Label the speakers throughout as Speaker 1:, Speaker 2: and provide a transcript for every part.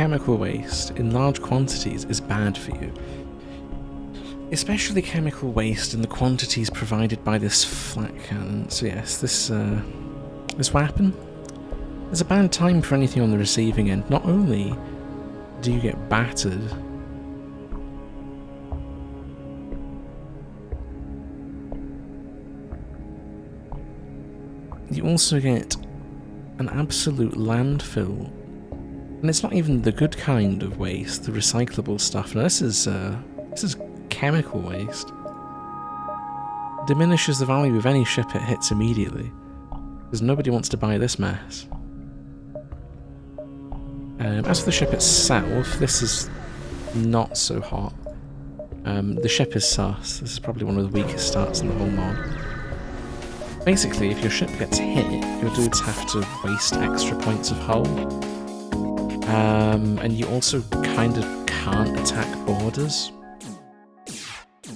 Speaker 1: chemical waste in large quantities is bad for you. Especially chemical waste in the quantities provided by this flak cannon. So yes, this weapon is a bad time for anything on the receiving end. Not only do you get battered, you also get an absolute landfill. And it's not even the good kind of waste, the recyclable stuff. No, this is chemical waste. Diminishes the value of any ship it hits immediately, because nobody wants to buy this mess. As for the ship itself, this is not so hot. The ship is sus. This is probably one of the weakest starts in the whole mod. Basically, if your ship gets hit, your dudes have to waste extra points of hull. And you also kind of can't attack borders.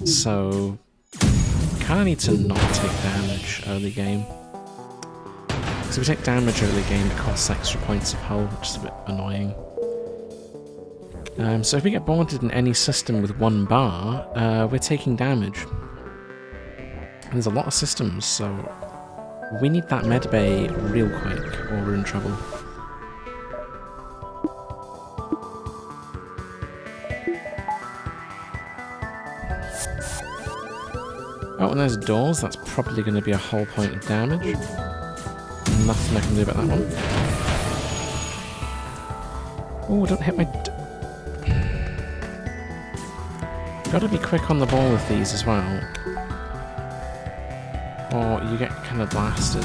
Speaker 1: So, you kind of need to not take damage early game. Because if we take damage early game, it costs extra points of hull, which is a bit annoying. So if we get boarded in any system with 1 bar, we're taking damage. And there's a lot of systems, so we need that medbay real quick, or we're in trouble. Oh, and there's doors. That's probably going to be a whole point of damage. Nothing I can do about that one. Oh, don't hit my... Gotta be quick on the ball with these as well, or you get kind of blasted.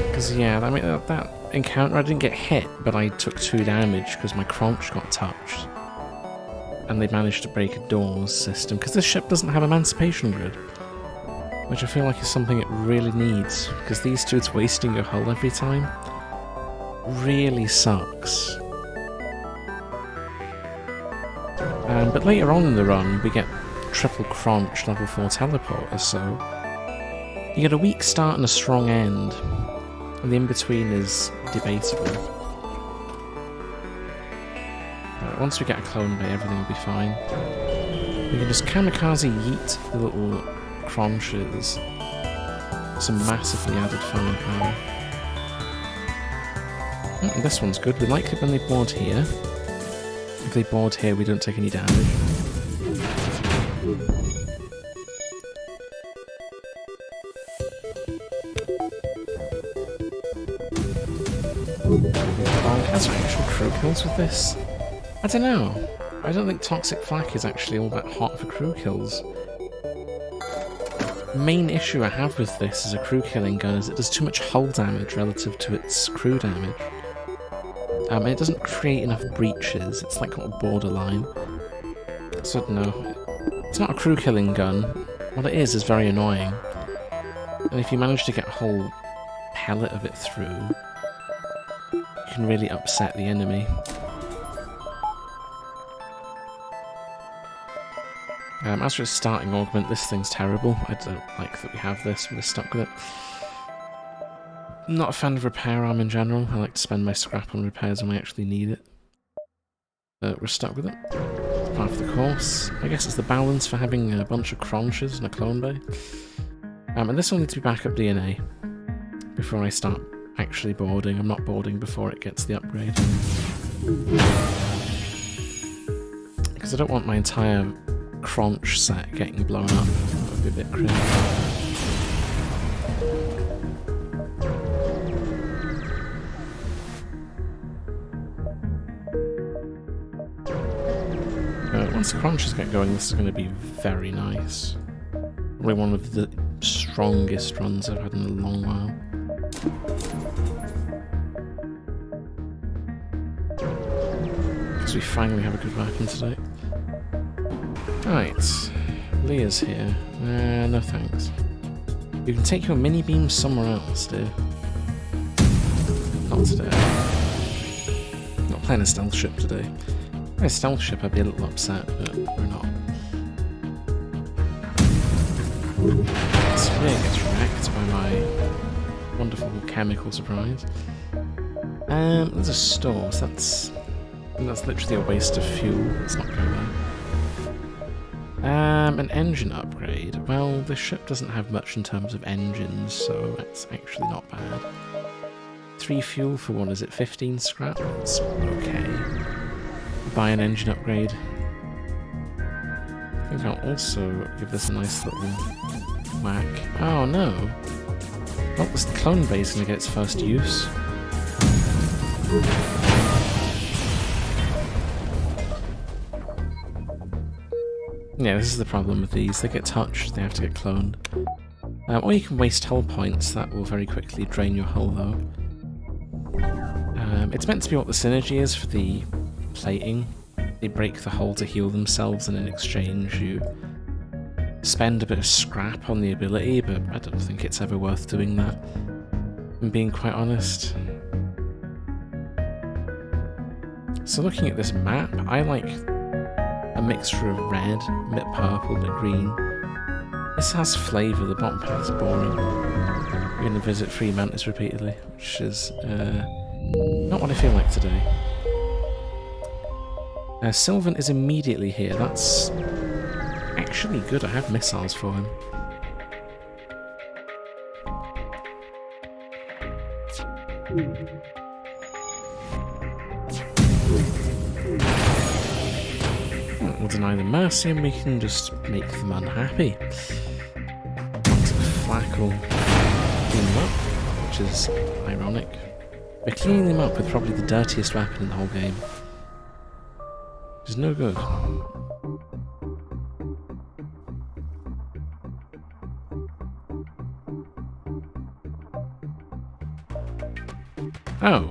Speaker 1: Because yeah, I mean, that encounter, I didn't get hit, but I took 2 damage because my crunch got touched. And they managed to break a doors system, because this ship doesn't have Emancipation Grid. Which I feel like is something it really needs, because these dudes wasting your hull every time really sucks. But later on in the run, we get triple crunch level 4 teleporters, so you get a weak start and a strong end, and the in-between is debatable. But once we get a clone bay, everything will be fine. We can just kamikaze yeet the little crunches. Some massively added firepower. And this one's good. We like it when they board here. If they board here, we don't take any damage. Has there actual crew kills with this? I don't know. I don't think Toxic Flak is actually all that hot for crew kills. The main issue I have with this as a crew killing gun is it does too much hull damage relative to its crew damage. And it doesn't create enough breaches, it's like a borderline. So I don't know. It's not a crew killing gun. What it is very annoying. And if you manage to get a whole pellet of it through, you can really upset the enemy. As for its starting augment, this thing's terrible. I don't like that we have this, we're stuck with it. I'm not a fan of repair arm in general. I like to spend my scrap on repairs when I actually need it. But we're stuck with it. Part of the course. I guess it's the balance for having a bunch of crunches and a clone bay. And this will need to be backup DNA before I start actually boarding. I'm not boarding before it gets the upgrade. Because I don't want my entire crunch set getting blown up. That would be a bit crazy. Once the crunches get going, this is going to be very nice. Probably one of the strongest runs I've had in a long while. Because we finally have a good weapon today. Right, Leah's here. No thanks. You can take your mini beam somewhere else, dear. Not today. Not playing a stealth ship today. If a stealth ship, I'd be a little upset, but we're not. So Leah gets wrecked by my wonderful chemical surprise. There's a store, so that's literally a waste of fuel. Let's not go there. An engine upgrade. Well, the ship doesn't have much in terms of engines, so that's actually not bad. 3 fuel for what is it, 15 scrap? That's okay. Buy an engine upgrade. I think I'll also give this a nice little whack. Oh no! Well, this clone bay is going to get its first use. Yeah, this is the problem with these. They get touched, they have to get cloned. Or you can waste hull points, that will very quickly drain your hull though. It's meant to be what the synergy is for the plating. They break the hull to heal themselves, and in exchange you spend a bit of scrap on the ability, but I don't think it's ever worth doing that, I'm being quite honest. So looking at this map, I like a mixture of red, a bit purple, a bit green. This has flavour, the bottom part is boring. We're going to visit 3 mantis repeatedly, which is not what I feel like today. Sylvan is immediately here, that's actually good, I have missiles for him. We'll deny them mercy and we can just make them unhappy. Toxic Flak will clean them up, which is ironic. We're cleaning them up with probably the dirtiest weapon in the whole game. Which is no good. Oh,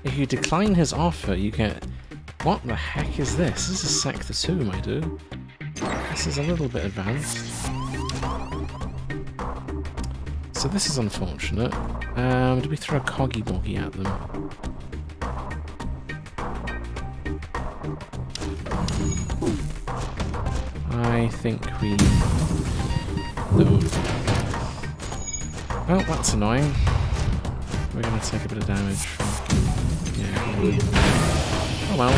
Speaker 1: if you decline his offer, you get... What the heck is this? This is Sector 2, my dude. This is a little bit advanced. So this is unfortunate. Do we throw a coggy boggy at them? I think we... No. Well, that's annoying. We're going to take a bit of damage from... Yeah. Oh well.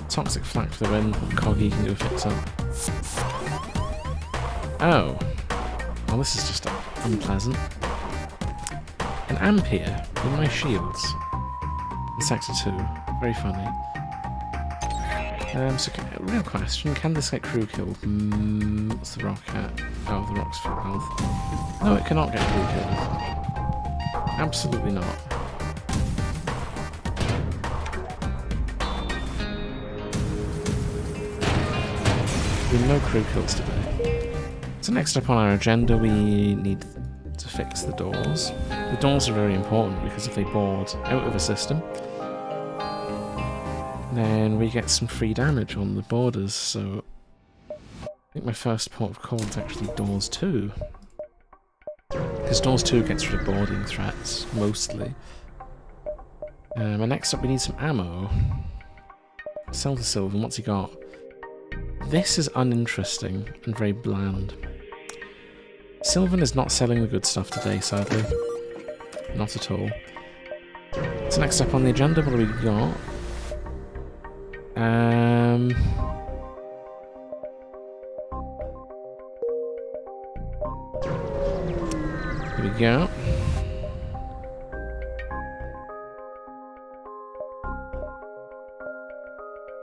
Speaker 1: Toxic Flak for the win. Coggy can do a fix up. Oh. Well, this is just unpleasant. An Ampere in my shields. In Sector 2. Very funny. So, real question, can this get crew killed? What's the rock at? Oh, the rock's full health. No, it cannot get crew killed. Absolutely not. No crew kills today. So next up on our agenda we need to fix the doors. The doors are very important because if they board out of a system, then we get some free damage on the borders, so I think my first port of call is actually Doors 2. Because Doors 2 gets rid of boarding threats, mostly. And next up we need some ammo. Sell to Sylvan, what's he got? This is uninteresting and very bland. Sylvan is not selling the good stuff today, sadly. Not at all. So next up on the agenda, what do we got? Here we go.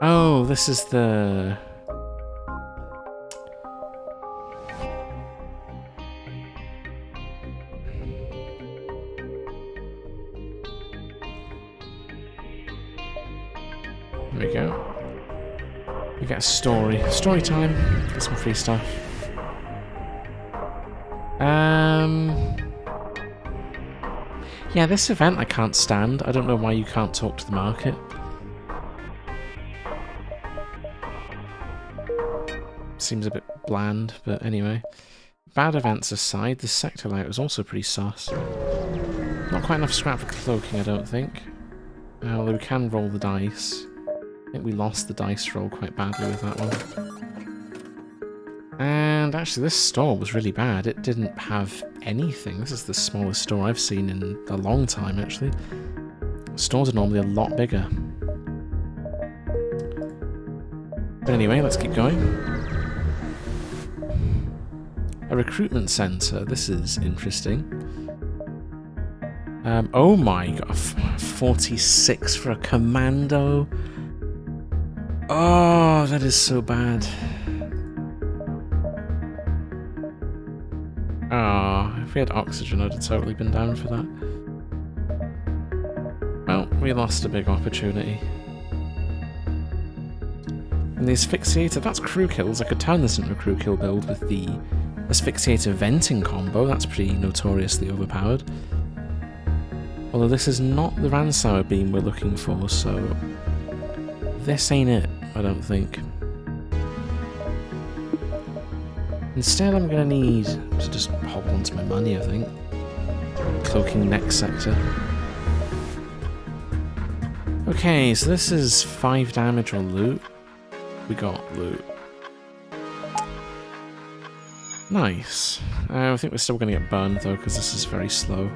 Speaker 1: Oh, this is the... There we go. We get a story. Story time. Get some free stuff. Yeah, this event I can't stand. I don't know why you can't talk to the market. Seems a bit bland, but anyway. Bad events aside, the sector layout was also pretty sus. Not quite enough scrap for cloaking, I don't think. Although we can roll the dice. I think we lost the dice roll quite badly with that one. And actually this store was really bad. It didn't have anything. This is the smallest store I've seen in a long time, actually. Stores are normally a lot bigger. But anyway, let's keep going. A recruitment center. This is interesting. Oh my god, 46 for a commando. Oh, that is so bad. Ah, if we had oxygen, I'd have totally been down for that. Well, we lost a big opportunity. And the asphyxiator, that's crew kills. I could turn this into a crew kill build with the asphyxiator venting combo. That's pretty notoriously overpowered. Although this is not the Ransour beam we're looking for, so this ain't it, I don't think. Instead, I'm going to need to just hold on to my money, I think. Cloaking next sector. Okay, so this is 5 damage on loot. We got loot. Nice. I think we're still going to get burned, though, because this is very slow.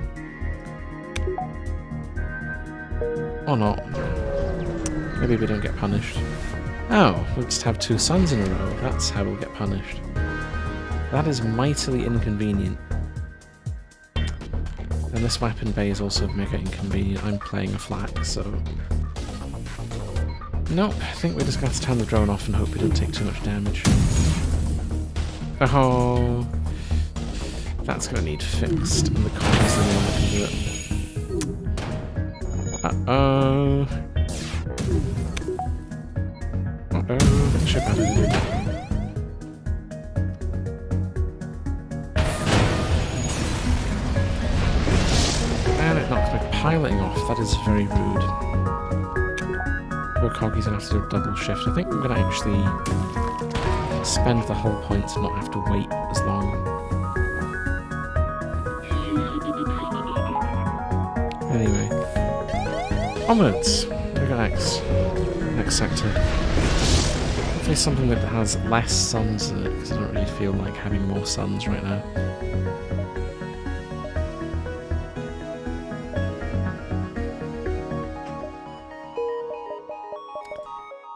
Speaker 1: Or not. Maybe we don't get punished. Oh, we'll just have 2 suns in a row. That's how we'll get punished. That is mightily inconvenient. And this weapon bay is also mega inconvenient. I'm playing a flak, so... Nope, I think we're just going to have to turn the drone off and hope we don't take too much damage. Oh, that's going to need fixed, and the cog is the only one that can do it. Uh-oh. Uh-oh, that ship had it. And it knocked my piloting off. That is very rude. Poor Coggy's going to have to do a double shift. I think I'm going to actually spend the whole point to not have to wait as long. Anyway. Onwards! We got next sector. Hopefully something that has less suns in it, because I don't really feel like having more suns right now.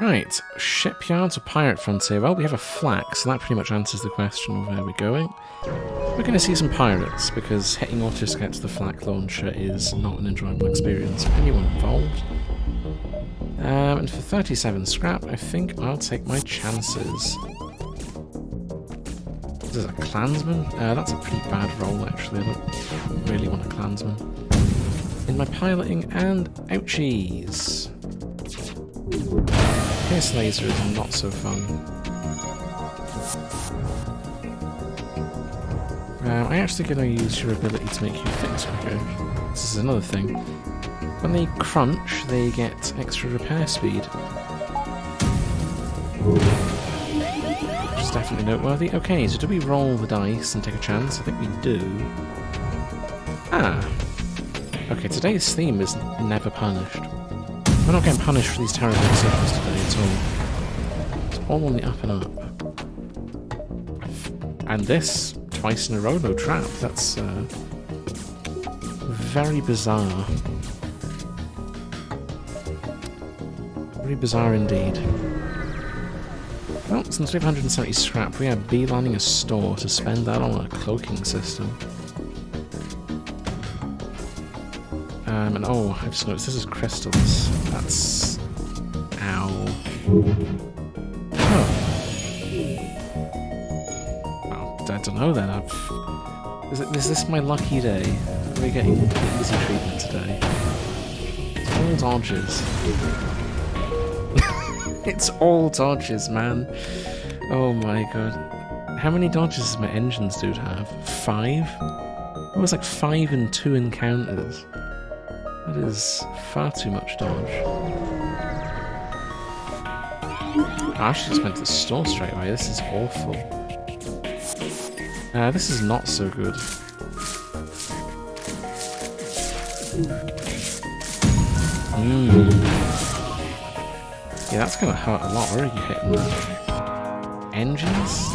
Speaker 1: Right, shipyards or pirate frontier? Well, we have a flak, so that pretty much answers the question of where we're going. We're going to see some pirates, because hitting autoscat to the flak launcher is not an enjoyable experience for anyone involved. And for 37 scrap, I think I'll take my chances. This is a clansman? That's a pretty bad roll, actually. I don't really want a clansman. In my piloting, and ouchies! Pierce laser is not so fun. I'm actually going to use your ability to make you fix quicker. This is another thing. When they crunch, they get extra repair speed. Which is definitely noteworthy. Okay, so do we roll the dice and take a chance? I think we do. Ah! Okay, today's theme is never punished. We're not getting punished for these terrible decisions today at all. It's all on the up and up. And this, twice in a row, no trap. That's very bizarre. Very bizarre indeed. Well, since we have 170 scrap, we are beelining a store to spend that on a cloaking system. And oh, I've just noticed this is crystals. That's... Ow. Oh. Well, I don't know then. Is this my lucky day? Are we getting easy treatment today? It's all dodges. It's all dodges, man. Oh my god. How many dodges does my engines dude have? 5? It was like 5 in 2 encounters. That is far too much dodge. I should just went to the store straight away. This is awful. This is not so good. Yeah, that's gonna hurt a lot. Where are you hitting that? Engines?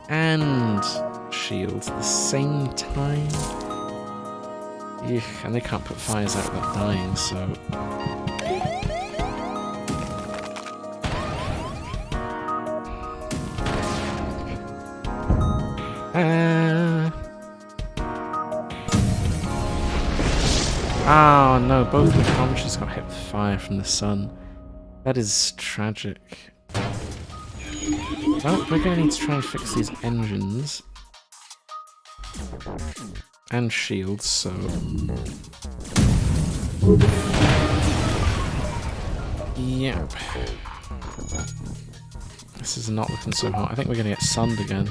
Speaker 1: And shields at the same time. Eugh, and they can't put fires out without dying, so... Oh no, both the conches got hit with fire from the sun. That is tragic. Well, we're going to need to try and fix these engines. And shields, so... Yep. This is not looking so hot. I think we're going to get sunned again.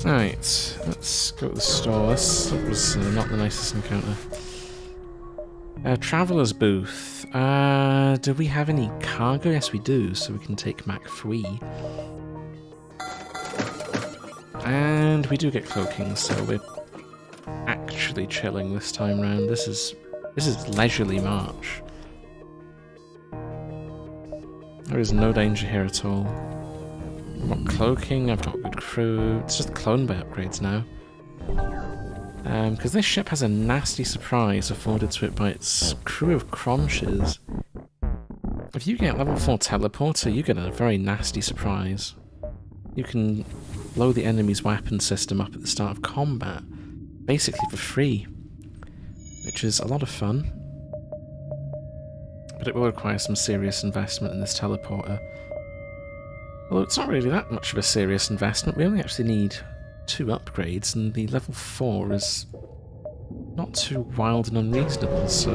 Speaker 1: Right, let's go to the store. This was not the nicest encounter. Traveller's booth. Do we have any cargo? Yes, we do, so we can take Mac 3. And we do get cloaking, so we're actually chilling this time round. This is leisurely march. There is no danger here at all. I've got cloaking, I've got good crew. It's just clone bay upgrades now. Because this ship has a nasty surprise afforded to it by its crew of cronches. If you get level 4 teleporter, you get a very nasty surprise. You can blow the enemy's weapon system up at the start of combat, basically for free, which is a lot of fun. But it will require some serious investment in this teleporter. Although it's not really that much of a serious investment, we only actually need 2 upgrades, and the level 4 is not too wild and unreasonable, so...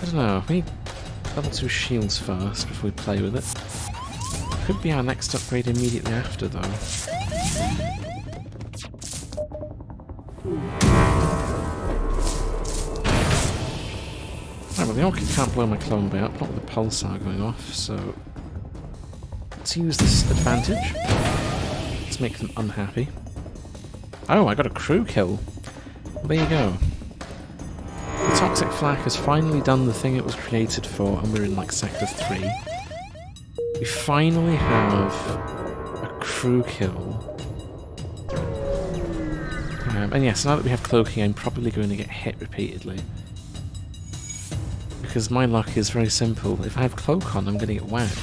Speaker 1: I don't know, we need level 2 shields first before we play with it. Could be our next upgrade immediately after, though. Right, well the Orchid can't blow my clone bay up, not with the pulsar going off, so... Let's use this advantage. Let's make them unhappy. Oh, I got a crew kill. Well, there you go. The Toxic Flak has finally done the thing it was created for, and we're in like Sector 3. We finally have a crew kill. And yes, now that we have cloaking, I'm probably going to get hit repeatedly. Because my luck is very simple. If I have cloak on, I'm going to get whacked.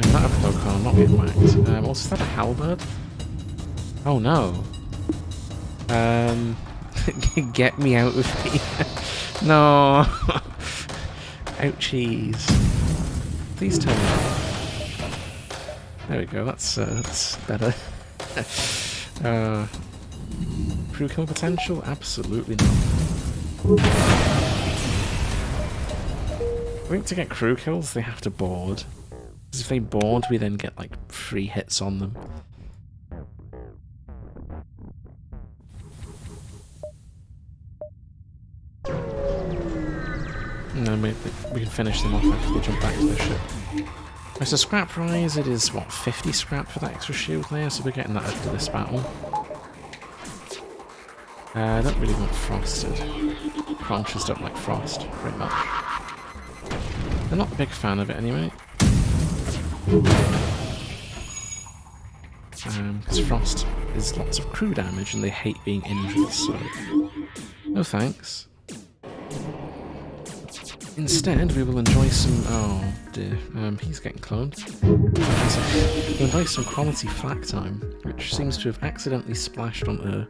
Speaker 1: If I don't have cloak on, I'm not getting whacked. Also, is that a halberd? Oh no. Get me out of here. No. Ouchies. Please tell me. There we go, that's better. Crew kill potential? Absolutely not. I think to get crew kills, they have to board. Because if they board, we then get like 3 hits on them. And then we can finish them off after they jump back to the ship. So scrap rise, it is, what, 50 scrap for that extra shield layer, so we're getting that after this battle. I don't really want frosted. Crunches don't like frost, very much. I'm not a big fan of it anyway. Because frost is lots of crew damage and they hate being injured, so... No thanks. Instead, we will enjoy some... Oh dear, he's getting cloned. We'll enjoy some quality flak time, which seems to have accidentally splashed onto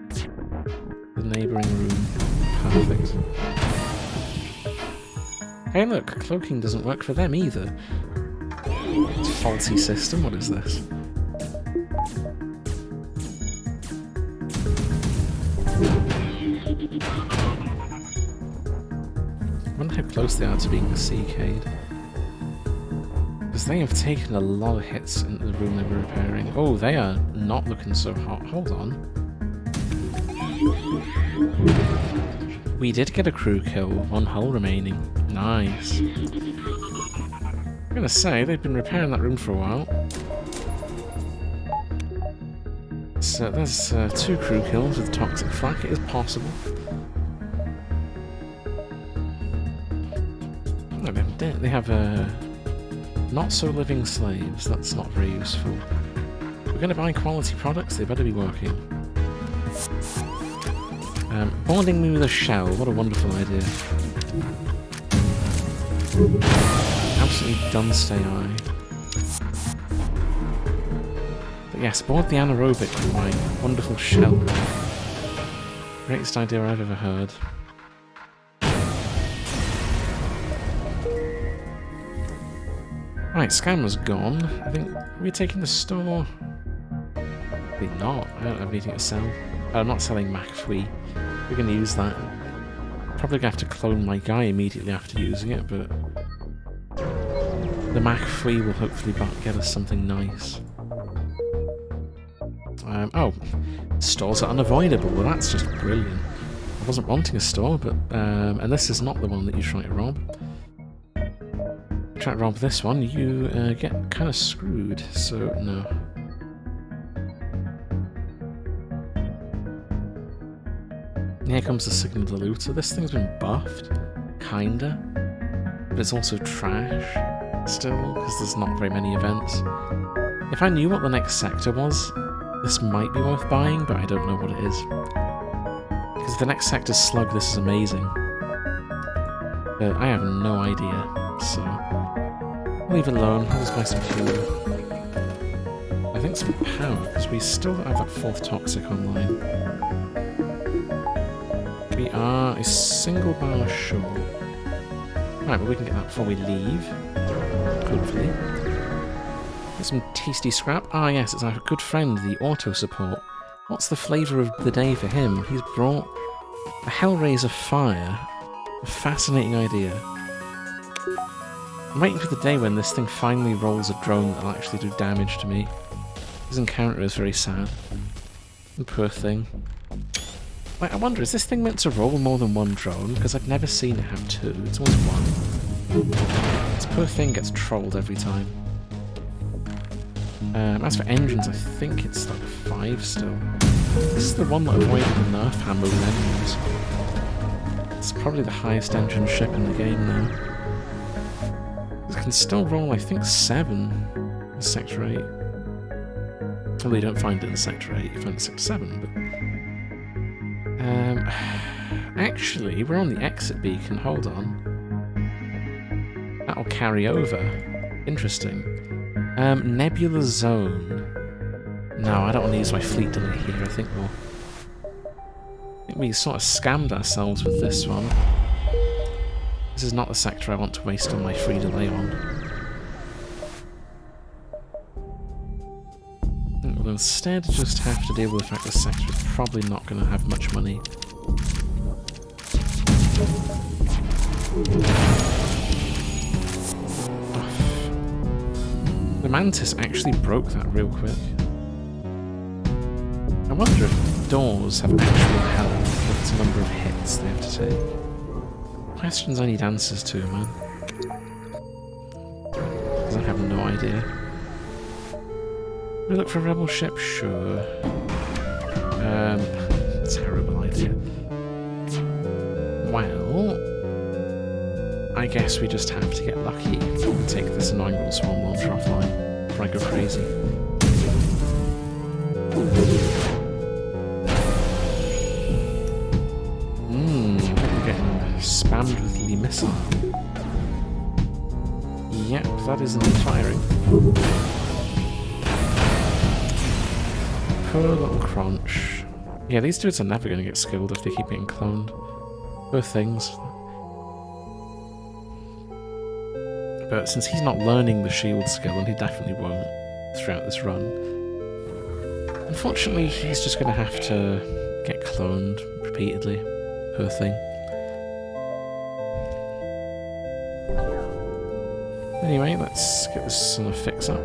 Speaker 1: the neighbouring room. Perfect. Hey look, cloaking doesn't work for them either. It's a faulty system, what is this? I wonder how close they are to being CK'd. Because they have taken a lot of hits into the room they were repairing. Oh, they are not looking so hot. Hold on. We did get a crew kill, 1 hull remaining. Nice. I'm gonna say, they've been repairing that room for a while. So there's 2 crew kills with Toxic Flak, it is possible. They have not-so-living slaves. That's not very useful. We're going to buy quality products. They better be working. Boarding me with a shell. What a wonderful idea. Absolutely dunce AI. But yes, board the anaerobic with my wonderful shell. Greatest idea I've ever heard. Right, scammer's gone. I think we're taking the store. Maybe not. I don't have anything to sell. I'm not selling McFree. We're going to use that. Probably going to have to clone my guy immediately after using it, but the McFree will hopefully get us something nice. Oh, stores are unavoidable. Well, that's just brilliant. I wasn't wanting a store, but and this is not the one that you try to rob. Try to rob this one, you get kind of screwed. So no. Here comes the signal of the looter. This thing's been buffed, kinda, but it's also trash still because there's not very many events. If I knew what the next sector was, this might be worth buying, but I don't know what it is. Because if the next sector's slug, this is amazing. But I have no idea, so leave it alone. I'll just buy some fuel. I think some power, because we still don't have that 4th toxic online. We are a single bar short. Right, but we can get that before we leave. Hopefully. Get some tasty scrap. Ah yes, it's our good friend, the auto support. What's the flavour of the day for him? He's brought a Hellraiser Fire. A fascinating idea. I'm waiting for the day when this thing finally rolls a drone that'll actually do damage to me. His encounter is very sad. Poor thing. Wait, I wonder, is this thing meant to roll more than one drone? Because I've never seen it have 2. It's always 1. This poor thing gets trolled every time. As for engines, I think it's like 5 still. This is the one that avoided the nerf hammer with engines. It's probably the highest engine ship in the game now. It can still roll, I think, 7 in Sector 8. Well, you don't find it in Sector 8, you find it in Sector 7, but... actually, we're on the exit beacon, hold on. That'll carry over. Interesting. Nebula Zone. No, I don't want to use my fleet delay here, I think we sort of scammed ourselves with this one. This is not the sector I want to waste on my free delay on. We'll instead just have to deal with the fact this sector is probably not going to have much money. The Mantis actually broke that real quick. I wonder if doors have actual health with the number of hits they have to take. Questions I need answers to, man. Because I have no idea. We look for a rebel ship? Sure. Terrible idea. Well, I guess we just have to get lucky and take this annoying little swarm launcher offline before I go crazy. I'm getting spammed with the missile. Yep, that isn't firing. Poor little crunch. Yeah, these dudes are never going to get skilled if they keep getting cloned. Poor things. But since he's not learning the shield skill, and he definitely won't throughout this run, unfortunately he's just going to have to get cloned repeatedly. Poor thing. Anyway, let's get this on a fix up.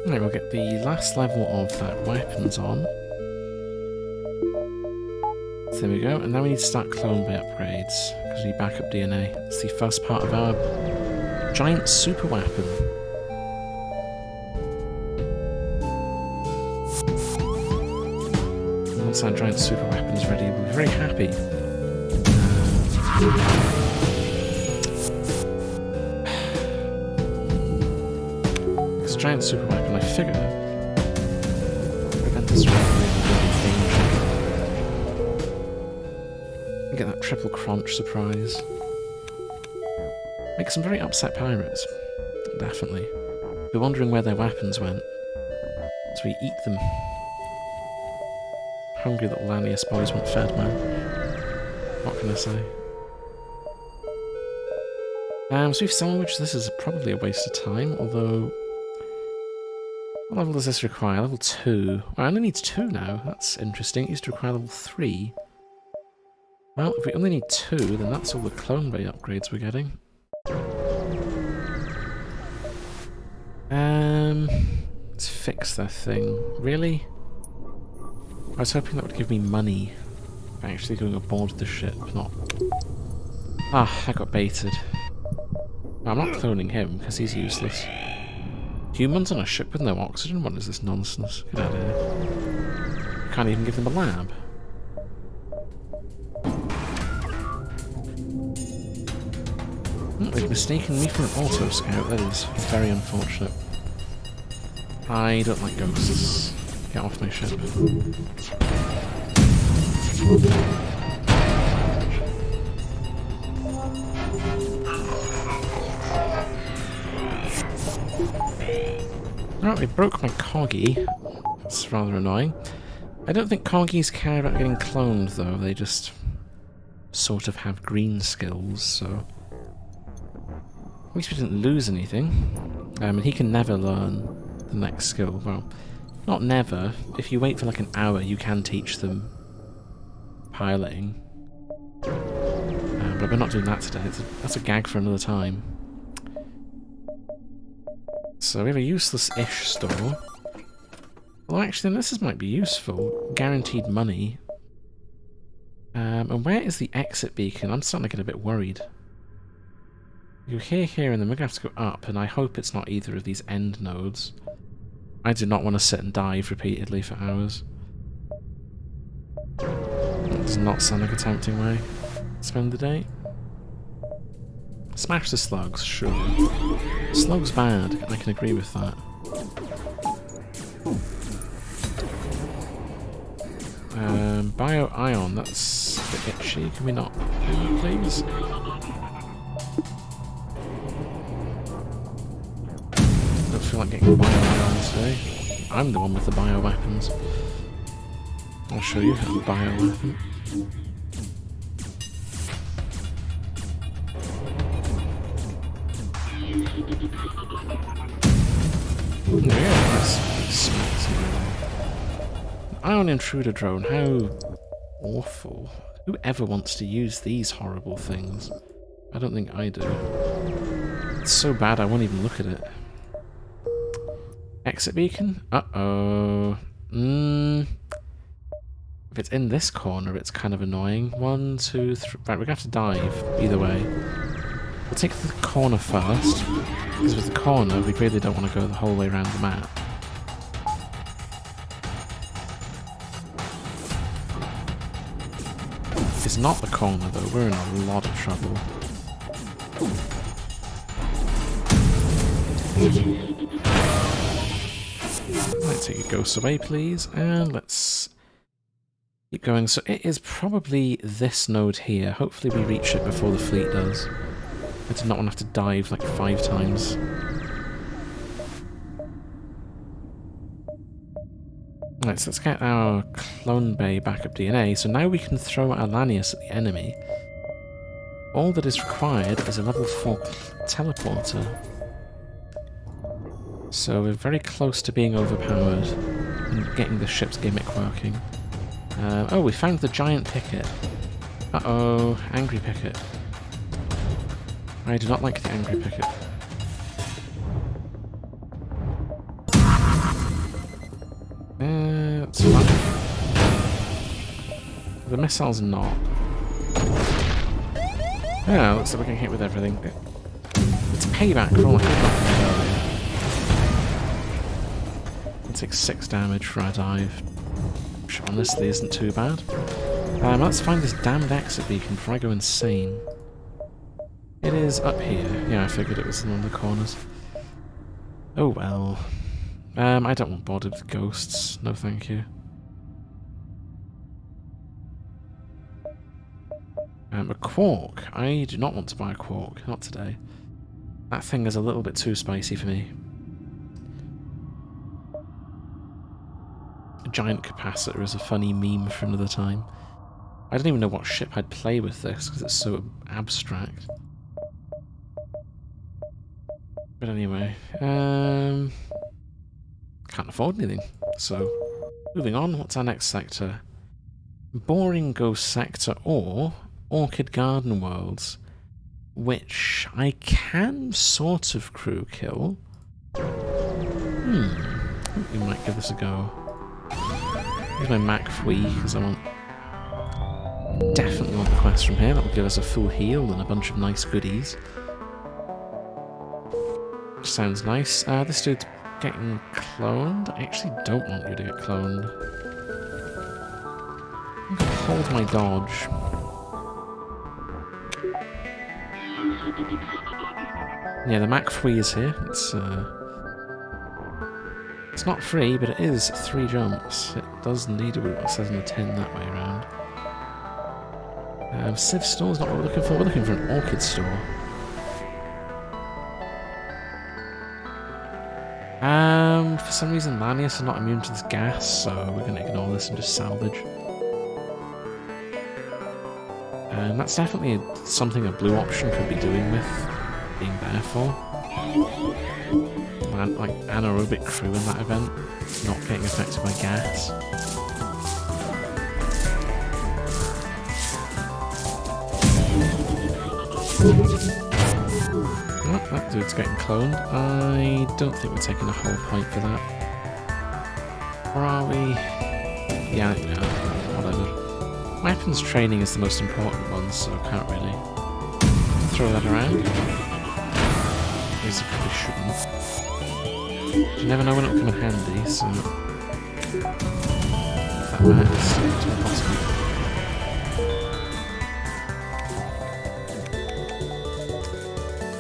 Speaker 1: Alright, we'll get the last level of that weapons on. So there we go, and now we need to start clone bay upgrades, because we need backup DNA. It's the first part of our giant super weapon. And once our giant super weapon is ready, we'll be very happy. This giant super weapon, I figure, prevent us from being danger. Get that triple crunch surprise. Make some very upset pirates. Definitely. Be wondering where their weapons went. As we eat them. Hungry little Lanius boys want fed, man. What can I say? So we've salvaged this is probably a waste of time, although... What level does this require? Level 2. Well, it only needs 2 now. That's interesting. It used to require level 3. Well, if we only need 2, then that's all the clone bay upgrades we're getting. Let's fix that thing. Really? I was hoping that would give me money for actually going aboard the ship, not... Ah, I got baited. Well, I'm not cloning him, because he's useless. Humans on a ship with no oxygen? What is this nonsense? Get out of here. You can't even give them a lab. They've mistaken me for an auto scout. That is very unfortunate. I don't like ghosts. Get off my ship. Right, we broke my Coggy. That's rather annoying. I don't think Coggies care about getting cloned, though. They just sort of have green skills, so... At least we didn't lose anything. And he can never learn the next skill. Well, not never. If you wait for like an hour, you can teach them piloting. But we're not doing that today. That's a gag for another time. So we have a useless-ish store. Well, actually, this might be useful. Guaranteed money. And where is the exit beacon? I'm starting to get a bit worried. You hear here, and then we're going to have to go up, and I hope it's not either of these end nodes. I do not want to sit and dive repeatedly for hours. That does not sound like a tempting way to spend the day. Smash the slugs, sure. Slugs bad, I can agree with that. Bio-ion, that's a bit itchy. Can we not do that, please? Don't feel like getting bio-ion today. I'm the one with the bio-weapons. I'll show you how to bio-weapon. Ion intruder drone, how awful. Whoever wants to use these horrible things? I don't think I do. It's so bad I won't even look at it. Exit beacon? Uh-oh. If it's in this corner, it's kind of annoying. 1, 2, 3... Right, we're going to have to dive, either way. We'll take the corner first, because with the corner, we really don't want to go the whole way around the map. If it's not the corner, though, we're in a lot of trouble. Let's take your ghosts away, please, and let's keep going. So it is probably this node here. Hopefully we reach it before the fleet does. I did not want to have to dive like 5 times. Right, so let's get our clone bay backup DNA. So now we can throw our Lanius at the enemy. All that is required is a level 4 teleporter. So we're very close to being overpowered and getting the ship's gimmick working. Oh, we found the giant picket. Uh-oh, angry picket. I do not like the angry picket. That's fine. The missile's not. Yeah, looks like we're getting hit with everything. It's payback for all the hit earlier. It takes 6 damage for our dive, which honestly isn't too bad. Let's find this damned exit beacon before I go insane. It is up here. Yeah, I figured it was in one of the corners. Oh well. I don't want bothered with ghosts. No thank you. A quark. I do not want to buy a quark. Not today. That thing is a little bit too spicy for me. A giant capacitor is a funny meme for another time. I don't even know what ship I'd play with this because it's so abstract. But anyway, can't afford anything. So, moving on, what's our next sector? Boring Ghost Sector or Orchid Garden Worlds, which I can sort of crew kill. I think we might give this a go. Here's my Mac Fwee, because I definitely want the quest from here. That will give us a full heal and a bunch of nice goodies. Sounds nice. This dude's getting cloned. I actually don't want you to get cloned. I'm gonna hold my dodge. Yeah, the Mac Fwee is here. It's not free, but it is 3 jumps. It does indeed do what it says on the tin that way around. Civ store is not what we're looking for. We're looking for an orchid store. For some reason Lanius are not immune to this gas, so we're going to ignore this and just salvage. And that's definitely something a blue option could be doing with being there for. Like anaerobic crew in that event, not getting affected by gas. Oh, that dude's getting cloned. I don't think we're taking a whole point for that. Or are we? Yeah, whatever. Weapons training is the most important one, so I can't really throw that around. I guess I probably shouldn't. You never know when it'll come in handy, so... That matters, it's impossible.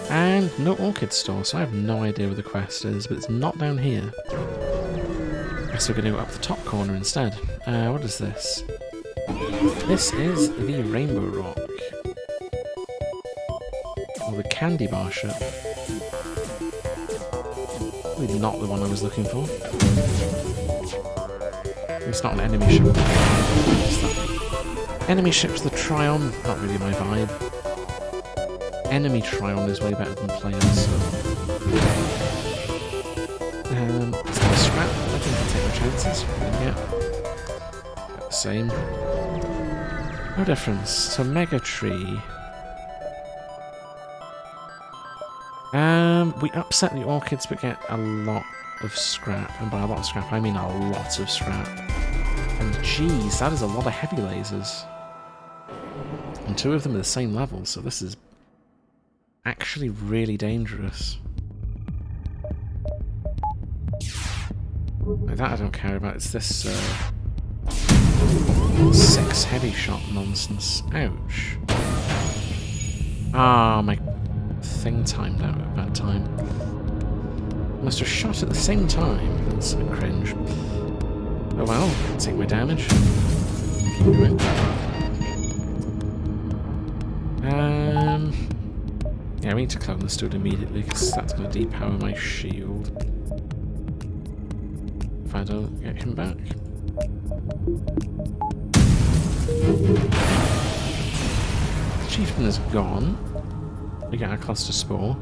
Speaker 1: And no orchid store, so I have no idea where the quest is, but it's not down here. I guess we're going to go up the top corner instead. What is this? This is the Rainbow Rock. Or the Candy Bar ship. Probably not the one I was looking for. It's not an enemy ship. Enemy ship's the Trion, not really my vibe. Enemy Trion is way better than players, so... it's not a scrap, I think I'll take my chances. Yeah. About the same. No difference. So Mega Tree. We upset the orchids but get a lot of scrap. And by a lot of scrap, I mean a lot of scrap. And geez, that is a lot of heavy lasers. And 2 of them are the same level, so this is actually really dangerous. Like that I don't care about, it's this 6 heavy shot nonsense. Ouch. Ah, my thing timed out at that time. Must have shot at the same time. That's a bit cringe. Oh well, take my damage. Keep going. Yeah, we need to clone this dude immediately because that's going to depower my shield. If I don't get him back. The chieftain is gone. We get our cluster spore,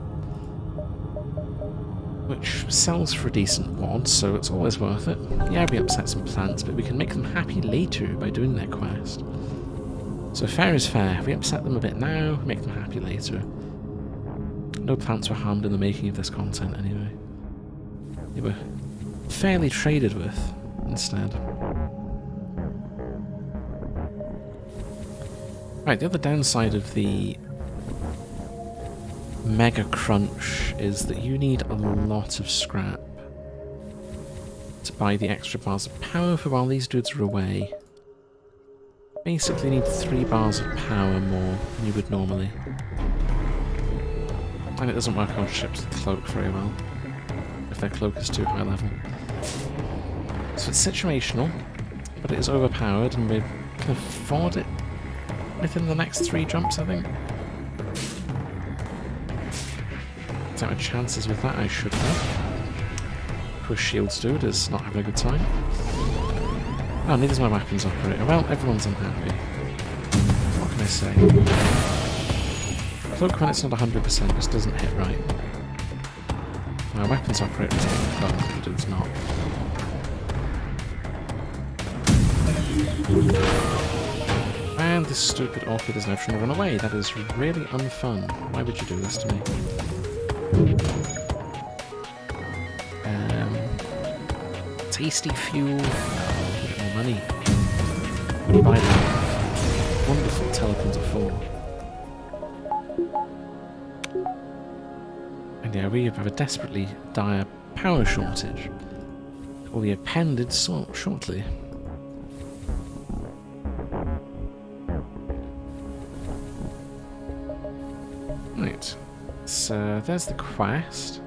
Speaker 1: which sells for a decent wad, so it's always worth it. Yeah, we upset some plants, but we can make them happy later by doing their quest. So fair is fair. We upset them a bit now, make them happy later. No plants were harmed in the making of this content anyway. They were fairly traded with, instead. Right, the other downside of the Mega Crunch is that you need a lot of scrap to buy the extra bars of power for while these dudes are away. basically need 3 bars of power more than you would normally. And it doesn't work on ships with cloak very well, if their cloak is too high level. So it's situational, but it is overpowered, and we can afford it within the next 3 jumps, I think. Is that my chances with that? I should have. Push shields dude is not having a good time. Oh, neither's my weapons operator. Well, everyone's unhappy. What can I say? Cloak when it's not 100% just doesn't hit right. My weapons operator is getting close, but it's not. And this stupid orchid is now trying to run away. That is really unfun. Why would you do this to me? Tasty fuel. Get more money. Buy that wonderful Teleporter 4. And yeah, we have a desperately dire power shortage. It will be appended shortly. Right. So there's the quest.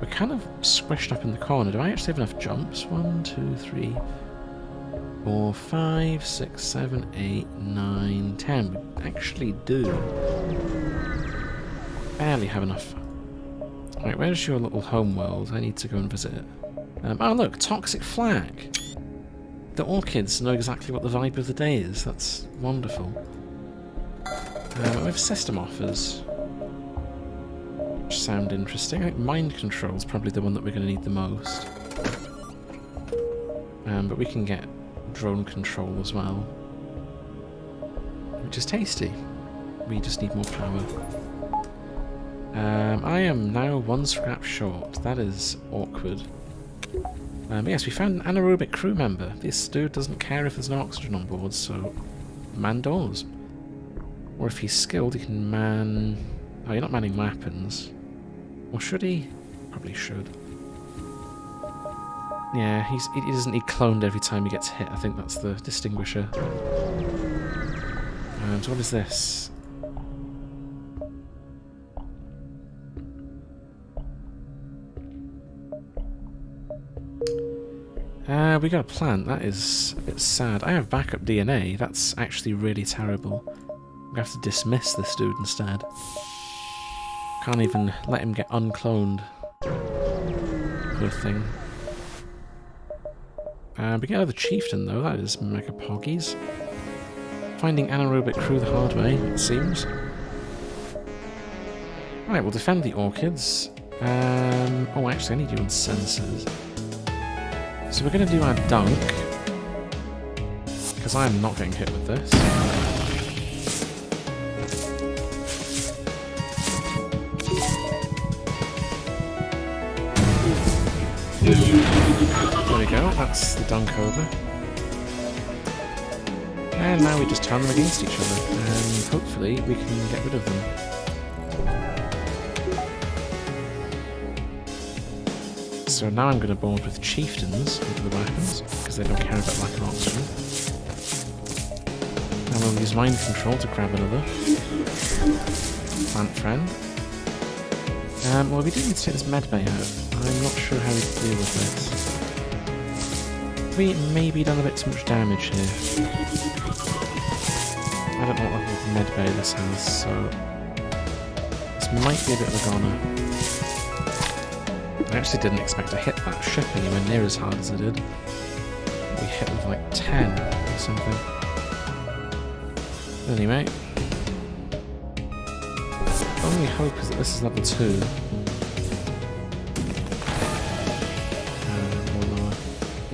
Speaker 1: We're kind of squished up in the corner. Do I actually have enough jumps? 1, 2, 3, 4, 5, 6, 7, 8, 9, 10. We actually do barely have enough. Right, where's your little home world? I need to go and visit it. Oh look, Toxic Flak! The orchids know exactly what the vibe of the day is. That's wonderful. We have system offers, which sound interesting. I think mind control is probably the one that we're going to need the most. But we can get drone control as well, which is tasty. We just need more power. I am now 1 scrap short. That is awkward. Yes, we found an anaerobic crew member. This dude doesn't care if there's no oxygen on board, so man doors. Or if he's skilled, he can man... Oh, you're not manning weapons. Or should he? Probably should. Yeah, he doesn't need cloned every time he gets hit. I think that's the distinguisher. So what is this? We got a plant. That is a bit sad. I have backup DNA. That's actually really terrible. We have to dismiss this dude instead. Can't even let him get uncloned. Poor thing. We get another chieftain though. That is mega poggies. Finding anaerobic crew the hard way, it seems. Right, we'll defend the orchids. Oh, actually, I need you on sensors. So we're going to do our dunk, because I am not getting hit with this. There we go, that's the dunk over. And now we just turn them against each other, and hopefully we can get rid of them. So now I'm going to board with chieftains with the weapons, because they don't care about lack of oxygen. And we'll use mind control to grab another plant friend. Well, we do need to take this medbay out. I'm not sure how we deal with this. We maybe done a bit too much damage here. I don't know what level of medbay this has, so this might be a bit of a goner. I actually didn't expect to hit that ship anywhere near as hard as I did. We hit with like 10 or something. Anyway. Only hope is that this is level 2.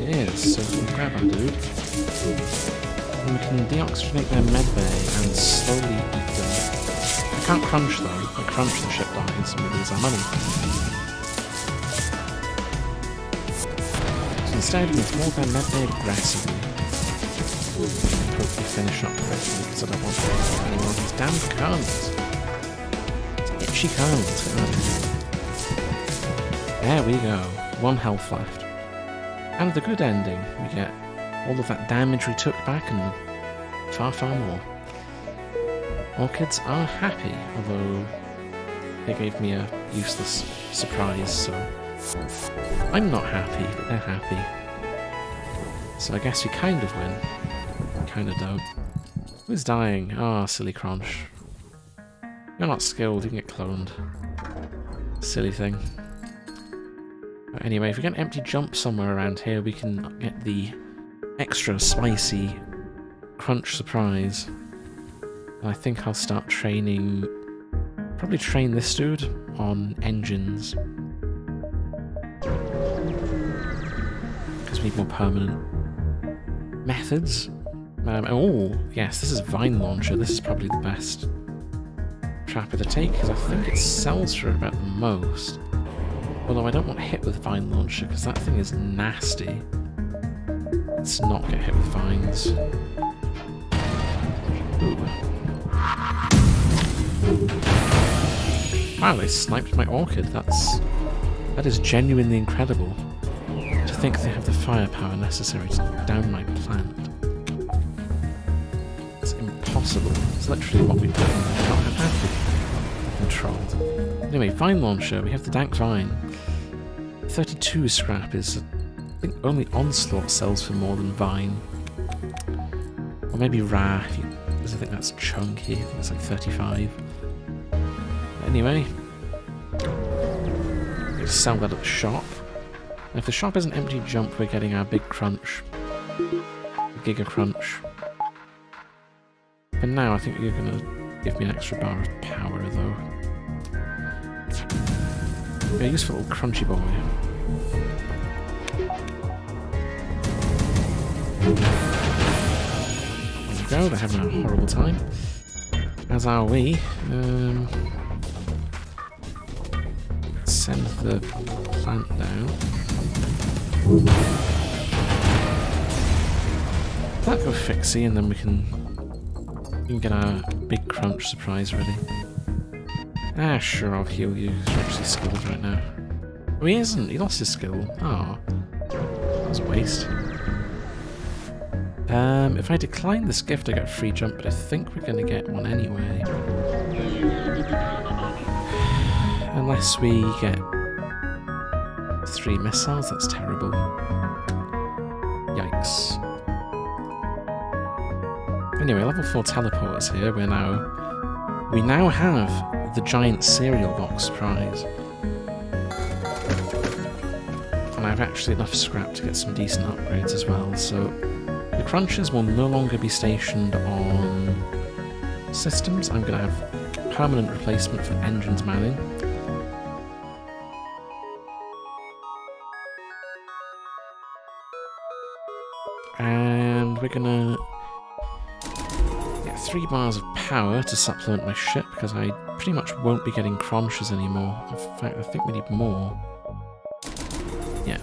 Speaker 1: It is, so we can grab our dude. And we can deoxygenate their medbay and slowly eat them. I can't crunch though. If I crunch, the ship dies and we lose our money. Instead, we throw their medbay aggressively. Hopefully finish up quickly because I don't want to hurt anyone. These damn cones! It's itchy cones. Let's get rid of it. There we go. 1 health left. And the good ending. We get all of that damage we took back and far, far more. Orchids are happy, although they gave me a useless surprise, so I'm not happy, but they're happy. So I guess we kind of win. Kind of don't. Who's dying? Ah, silly Crunch. You're not skilled, you can get cloned. Silly thing. But anyway, if we get an empty jump somewhere around here, we can get the extra spicy Crunch surprise. And I think I'll start training... Probably train this dude on engines. Because we need more permanent methods. Oh, yes, this is Vine Launcher. This is probably the best trapper to take, because I think it sells for about the most. Although I don't want hit with Vine Launcher, because that thing is nasty. Let's not get hit with vines. Ooh. Wow, they sniped my orchid. That is genuinely incredible. To think they have the firepower necessary to down my plant. It's impossible. It's literally what we do. We're not happy. Controlled. Anyway, Vine Launcher. We have the Dank Vine. 32 scrap is... I think only Onslaught sells for more than Vine. Or maybe Ra, because I think that's chunky. I think it's like 35. Anyway, we sell that at the shop. And if the shop is an empty jump, we're getting our big crunch. The Giga Crunch. But now I think you're going to give me an extra bar of power, though. Yeah, useful little crunchy boy. There we go, they're having a horrible time. As are we. Send the plant down. That go fixie, and then we can get our big crunch surprise ready. Ah, sure, I'll heal you. You're actually skilled right now. Oh, he isn't. He lost his skill. Oh, that was a waste. If I decline this gift, I get a free jump, but I think we're going to get one anyway. Unless we get 3 missiles, that's terrible. Yikes. Anyway, level 4 teleporters here. We now have the giant cereal box prize. And I have actually enough scrap to get some decent upgrades as well, so the crunchers will no longer be stationed on systems. I'm going to have permanent replacement for engines manning. And we're gonna get 3 bars of power to supplement my ship, because I pretty much won't be getting crunches anymore. In fact, I think we need more. Yeah.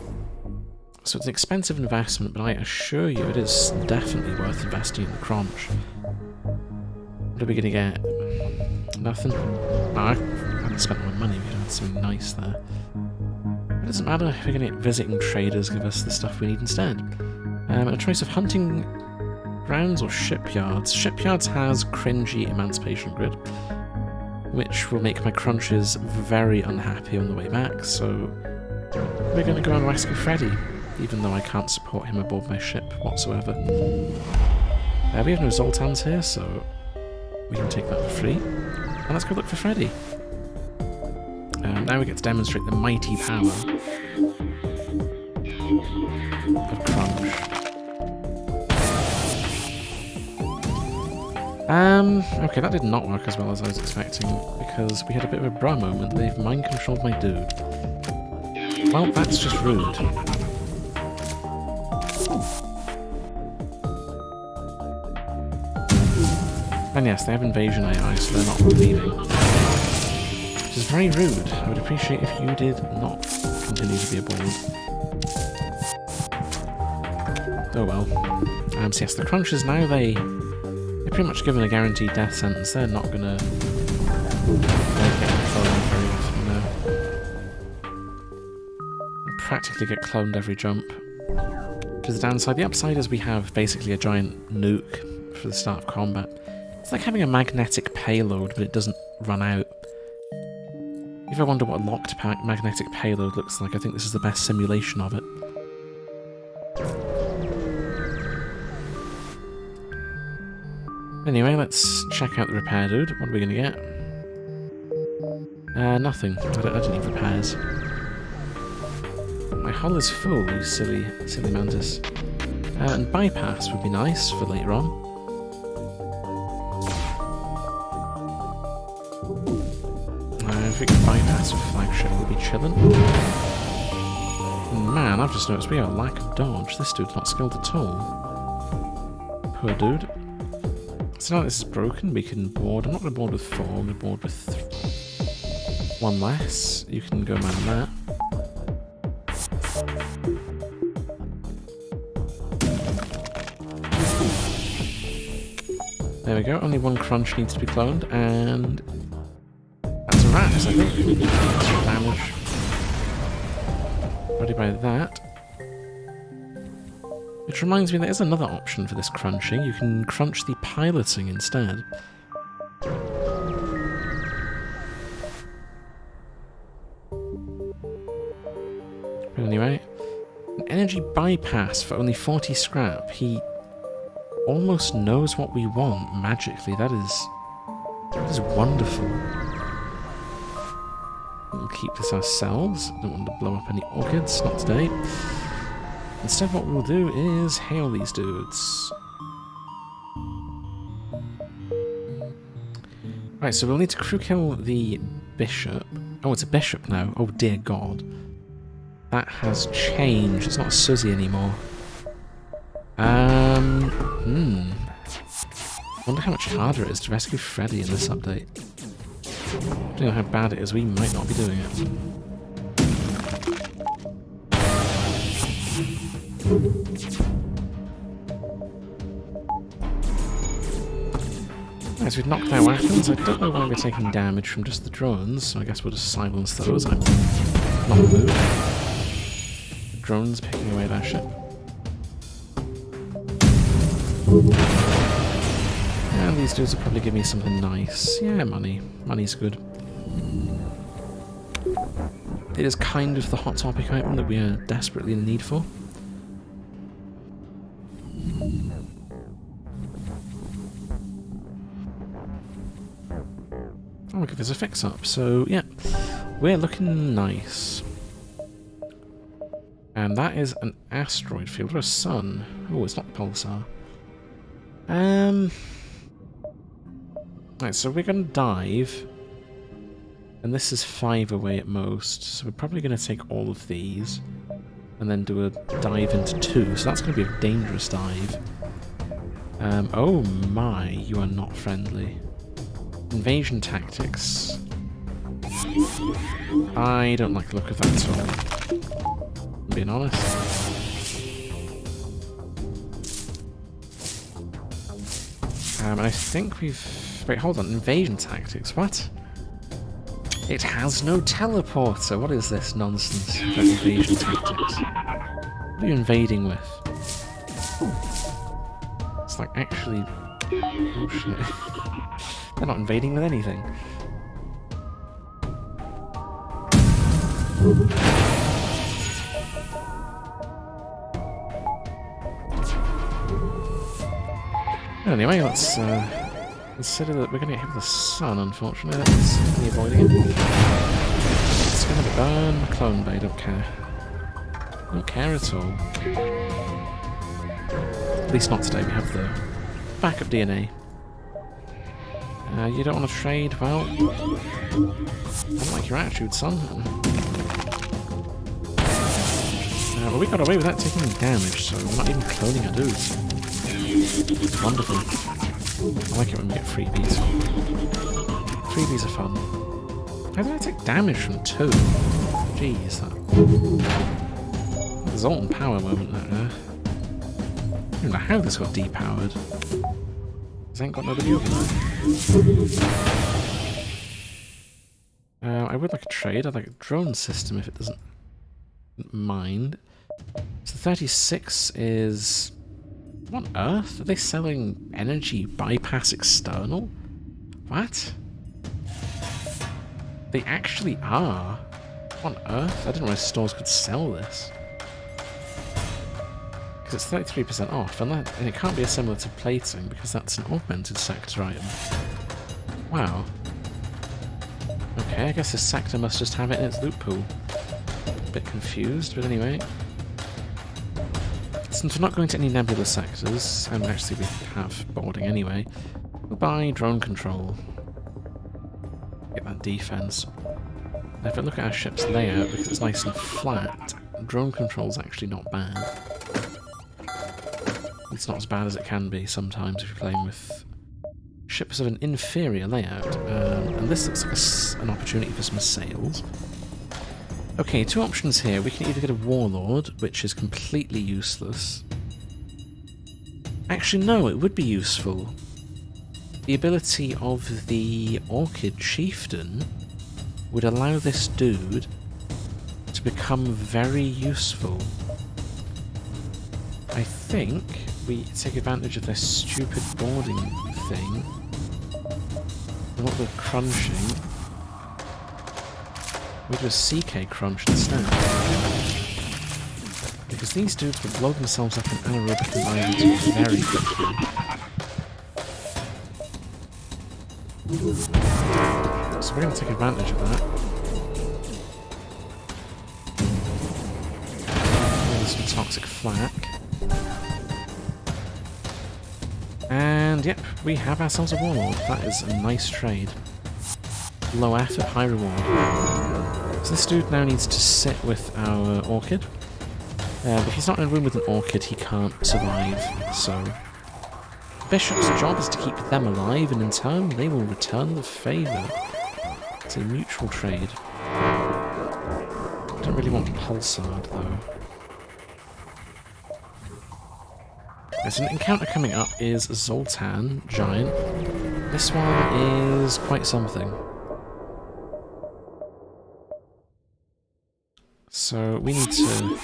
Speaker 1: So it's an expensive investment, but I assure you it is definitely worth investing in the crunch. What are we gonna get? Nothing? No, I haven't spent my money. We could have had something nice there. It doesn't matter. We're gonna get visiting traders give us the stuff we need instead. A choice of hunting grounds or shipyards. Shipyards has cringy Emancipation Grid, which will make my crunches very unhappy on the way back, so we're going to go and rescue Freddy, even though I can't support him aboard my ship whatsoever. We have no Zoltans here, so we can take that for free. And let's go look for Freddy. Now we get to demonstrate the mighty power of Crunch. Okay, that did not work as well as I was expecting, because we had a bit of a bra moment. They've mind-controlled my dude. Well, that's just rude. And yes, they have invasion AI, so they're not leaving. Which is very rude. I would appreciate if you did not continue to be aboard. Oh well. So yes, the crunchers now, they're pretty much given a guaranteed death sentence. They're not gonna get cloned very often now. They'll practically get cloned every jump. Which is the downside. The upside is we have basically a giant nuke for the start of combat. It's like having a magnetic payload, but it doesn't run out. If you ever wonder what a locked magnetic payload looks like, I think this is the best simulation of it. Anyway, let's check out the repair dude. What are we going to get? Nothing. I don't need repairs. My hull is full, you silly mantis. And bypass would be nice for later on. I think bypass with flagship would be chillin'. Man, I've just noticed we have a lack of dodge. This dude's not skilled at all. Poor dude. So now this is broken, we can board. I'm not going to board with 4, I'm going to board with 1 less. You can go man that. There we go, only 1 crunch needs to be cloned, and that's a rat, I think. Extra damage. Ready by that. Which reminds me, there is another option for this crunching. You can crunch the piloting instead. But anyway, an energy bypass for only 40 scrap. He almost knows what we want magically. That is wonderful. We'll keep this ourselves. Don't want to blow up any orchids, not today. Instead, what we'll do is hail these dudes. Right, so we'll need to crew kill the bishop. Oh, it's a bishop now. Oh dear god. That has changed. It's not a Suzy anymore. Wonder how much harder it is to rescue Freddy in this update. Depending on how bad it is, we might not be doing it. Right, so we've knocked our weapons. I don't know why we're taking damage from just the drones, so I guess we'll just silence those. I'm not moved. The drones picking away their ship. And these dudes will probably give me something nice. Yeah, money. Money's good. It is kind of the hot topic item that we are desperately in need for. Oh, look, there's a fix-up. So, yeah, we're looking nice. And that is an asteroid field or a sun. Oh, it's not pulsar. Right, so we're going to dive. And this is 5 away at most. So we're probably going to take all of these. And then do a dive into 2. So that's going to be a dangerous dive. Oh my, you are not friendly. Invasion tactics. I don't like the look of that at all. I'm being honest. And I think we've... Wait, hold on. Invasion tactics. What? It has no teleporter. What is this nonsense about invasion tactics? What are you invading with? It's like actually... Oh shit. They're not invading with anything. Anyway, let's consider that we're going to get hit with the sun, unfortunately. That's me avoiding it. It's going to burn my clone bay, don't care. Don't care at all. At least not today, we have the backup DNA. You don't want to trade? Well, I don't like your attitude, son. Well, we got away without taking damage, so we're not even cloning our dudes. It's wonderful. I like it when we get freebies. Freebies are fun. How did I take damage from 2? Jeez, that... Zoltan power moment there. I don't know how this got depowered. This ain't got nobody over there. I would like a trade. I'd like a drone system if it doesn't mind. So 36 is What on earth? Are they selling energy bypass external? What? They actually are. What on earth? I didn't realize stores could sell this. Because it's 33% off, and it can't be similar to plating because that's an augmented sector item. Wow. Okay, I guess this sector must just have it in its loot pool. A bit confused, but anyway. Since we're not going to any nebula sectors, and actually we have boarding anyway, we'll buy drone control. Get that defense. If I look at our ship's layout, because it's nice and flat, drone control's actually not bad. It's not as bad as it can be sometimes if you're playing with ships of an inferior layout. And this looks like an opportunity for some sales. Okay, two options here. We can either get a Warlord, which is completely useless. Actually, no, it would be useful. The ability of the Orchid Chieftain would allow this dude to become very useful. I think we take advantage of this stupid boarding thing. And what we're crunching... we do a CK crunch instead. Because these dudes will blow themselves up in anaerobic environments very quickly. So we're going to take advantage of that. There's some Toxic Flak. And yep, we have ourselves a Warlord. That is a nice trade. Low effort, high reward. So this dude now needs to sit with our Orchid. If he's not in a room with an Orchid, he can't survive, so... Bishop's job is to keep them alive, and in turn, they will return the favour. It's a mutual trade. I don't really want Pulsard, though. There's an encounter coming up is Zoltan, Giant. This one is quite something. So we need to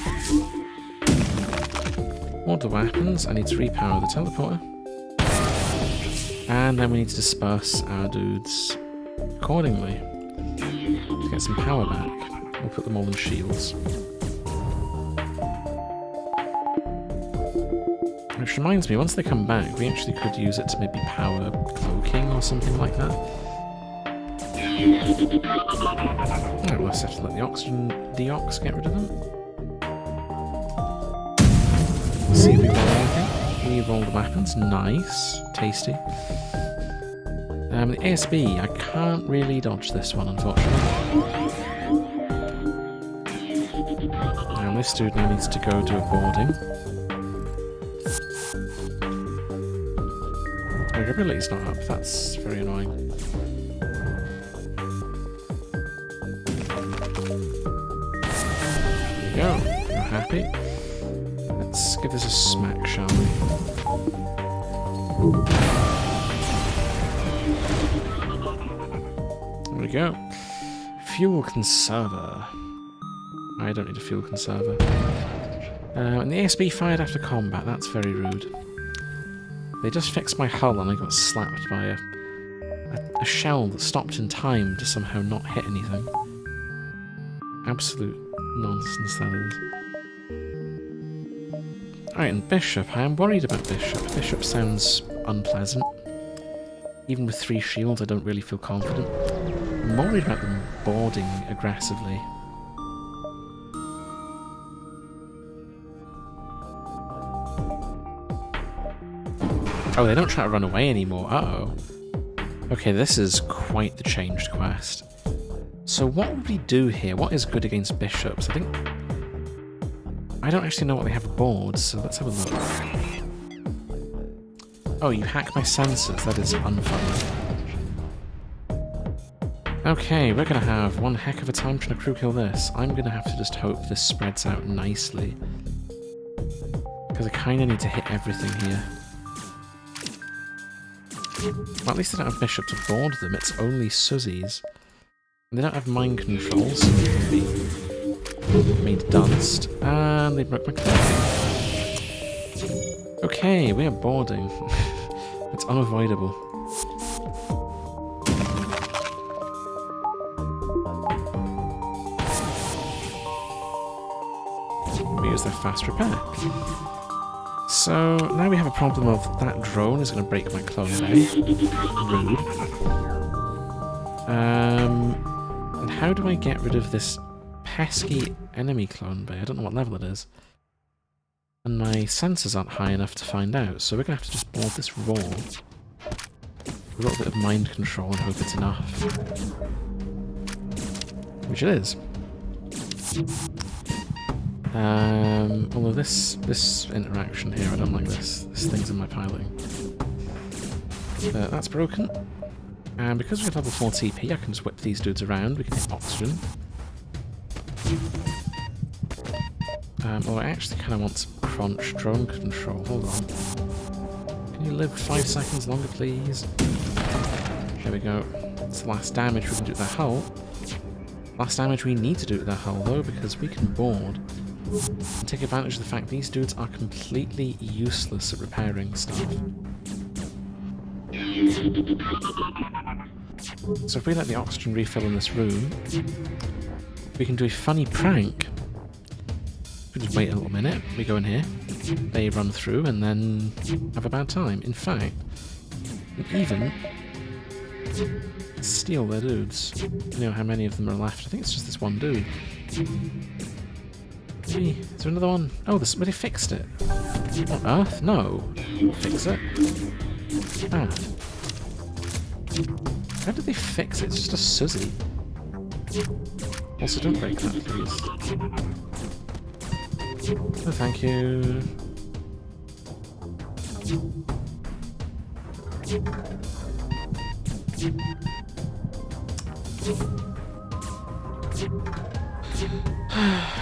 Speaker 1: order weapons. I need to repower the teleporter. And then we need to disperse our dudes accordingly. To get some power back. We'll put them all in shields. Which reminds me, once they come back, we actually could use it to maybe power cloaking or something like that. Alright, we'll just have to let the oxygen deox get rid of them. Let's see if we roll anything. We rolled weapons. Nice. Tasty. The ASB, I can't really dodge this one, unfortunately. And this dude now needs to go do a boarding. Our ability's not up, that's very annoying. There we go, you're happy. Let's give this a smack, shall we? There we go. Fuel conserver. I don't need a fuel conserver. And the ASB fired after combat, that's very rude. They just fixed my hull and I got slapped by a shell that stopped in time to somehow not hit anything. Absolute nonsense, that is. Alright, and Bishop. I am worried about Bishop. Bishop sounds unpleasant. Even with 3 shields, I don't really feel confident. I'm worried about them boarding aggressively. Oh, they don't try to run away anymore. Uh-oh. Okay, this is quite the changed quest. So what would we do here? What is good against bishops? I think... I don't actually know what they have aboard, so let's have a look. Oh, you hack my sensors. That is unfunny. Okay, we're going to have one heck of a time trying to crew kill this. I'm going to have to just hope this spreads out nicely. Because I kind of need to hit everything here. Well, at least they don't have Bishop to board them, it's only Suzzies. And they don't have mind control, so they can be made dust. And they broke my cloak. Okay, we are boarding. It's unavoidable. We use their fast repair. So now we have a problem of that drone is going to break my clone bay. Rude. And how do I get rid of this pesky enemy clone bay? I don't know what level it is. And my sensors aren't high enough to find out, so we're going to have to just board this raw. A little bit of mind control and hope it's enough. Which it is. Although this interaction here, I don't like this. This thing's in my piloting. That's broken. And because we have level 4 TP, I can just whip these dudes around. We can hit oxygen. Well, I actually kind of want some crunch drone control. Hold on. Can you live 5 seconds longer, please? There we go. It's the last damage we can do to their hull. Last damage we need to do to their hull, though, because we can board and take advantage of the fact these dudes are completely useless at repairing stuff. So if we let the oxygen refill in this room, we can do a funny prank. We just wait a little minute, we go in here, they run through, and then have a bad time. In fact, we even steal their dudes. You know how many of them are left? I think it's just this one dude. Maybe, is there another one? Oh, somebody fixed it. On Earth? No. Fix it. Ah. How did they fix it? It's just a Suzy. Also, don't break that, please. Oh, thank you.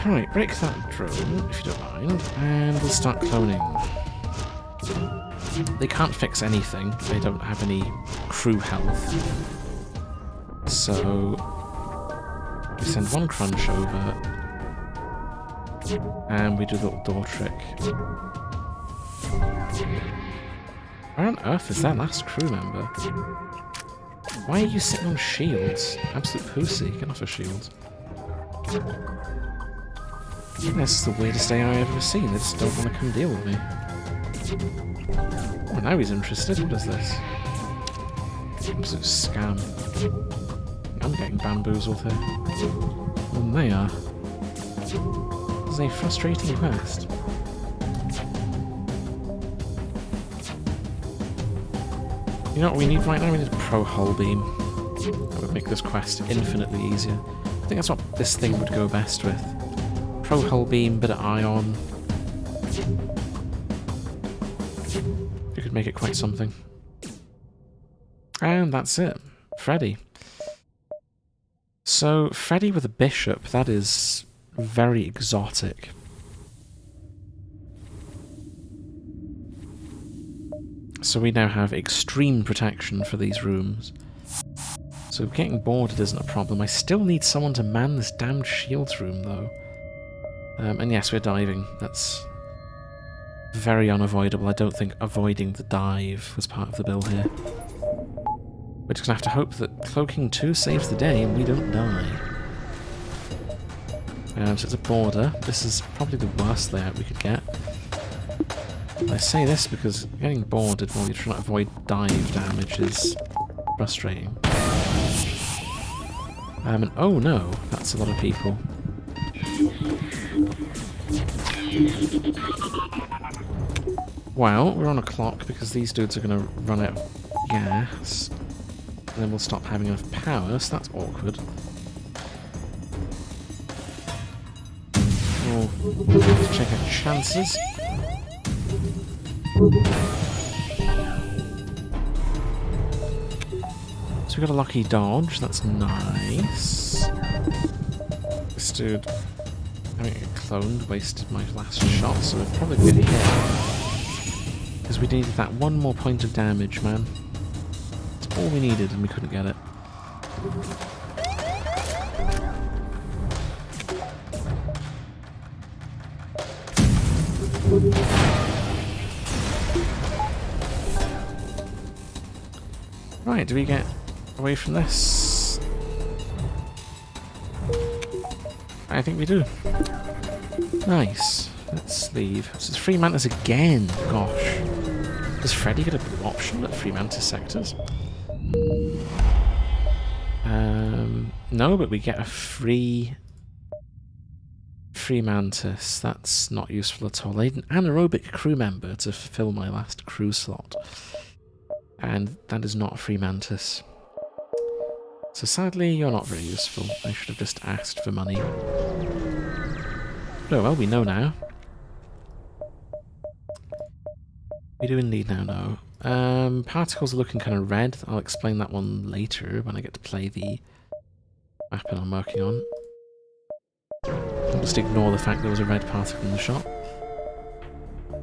Speaker 1: Right, break that drone, if you don't mind, and we'll start cloning. They can't fix anything, they don't have any crew health. So we send one crunch over, and we do the little door trick. Where on earth is that last crew member? Why are you sitting on shields? Absolute pussy, get off of shields. This is the weirdest AI I've ever seen, they just don't want to come deal with me. Oh, now he's interested, what is this? Absolute scam. I'm getting bamboozled here. And they are. This is a frustrating quest. You know what we need right now? We need a pro hull beam. That would make this quest infinitely easier. I think that's what this thing would go best with. Pro hull beam, bit of ion. You could make it quite something. And that's it. Freddy. So, Freddy with a bishop, that is very exotic. So we now have extreme protection for these rooms. So getting boarded isn't a problem. I still need someone to man this damned shields room, though. And yes, we're diving. That's very unavoidable. I don't think avoiding the dive was part of the bill here. We're just going to have to hope that Cloaking 2 saves the day and we don't die. So it's a border. This is probably the worst layout we could get. I say this because getting boarded while you're trying to avoid dive damage is frustrating. And oh no, that's a lot of people. Well, we're on a clock because these dudes are going to run out of gas. And then we'll stop having enough power, so that's awkward. We'll have to check our chances. So we got a lucky dodge, that's nice. This dude having it cloned wasted my last shot, so we're probably going to hit. Because we needed that one more point of damage, man. That's all we needed and we couldn't get it. Right, do we get away from this? I think we do. Nice. Let's leave. So it's free mantis again. Gosh. Does Freddy get a blue option at free mantis sectors? No, but we get a free mantis. That's not useful at all. I need an anaerobic crew member to fulfill my last crew slot. And that is not a free mantis. So sadly, you're not very useful. I should have just asked for money. Oh well, we know now. We do indeed now know. Particles are looking kind of red. I'll explain that one later when I get to play the map I'm working on. I'll just ignore the fact there was a red particle in the shot.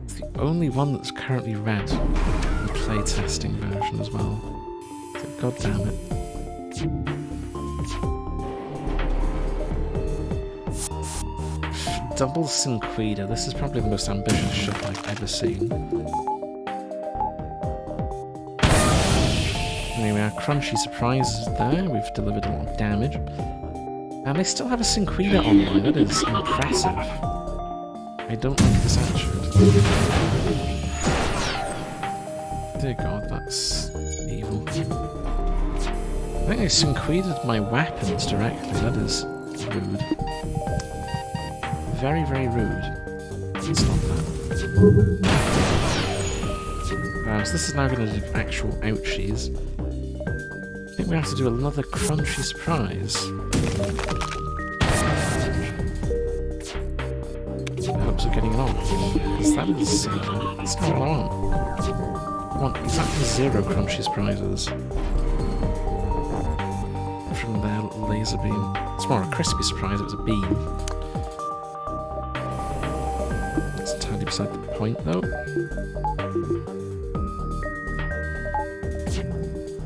Speaker 1: It's the only one that's currently red in the playtesting version as well. So, God damn it. Double Synquida. This is probably the most ambitious shot I've ever seen. Anyway, our crunchy surprise is there. We've delivered a lot of damage. And they still have a Synquida online. That is impressive. I don't like this attitude. Dear God, that's evil. I think I Synquida'd my weapons directly. That is rude. Very, very rude. Let's stop that. So this is now going to do actual ouchies. I think we have to do another crunchy surprise. In hopes of getting it off. Because that is... that's not what I want. I want exactly 0 crunchy surprises. From their laser beam. It's more a crispy surprise, it was a beam. It's entirely beside the point though.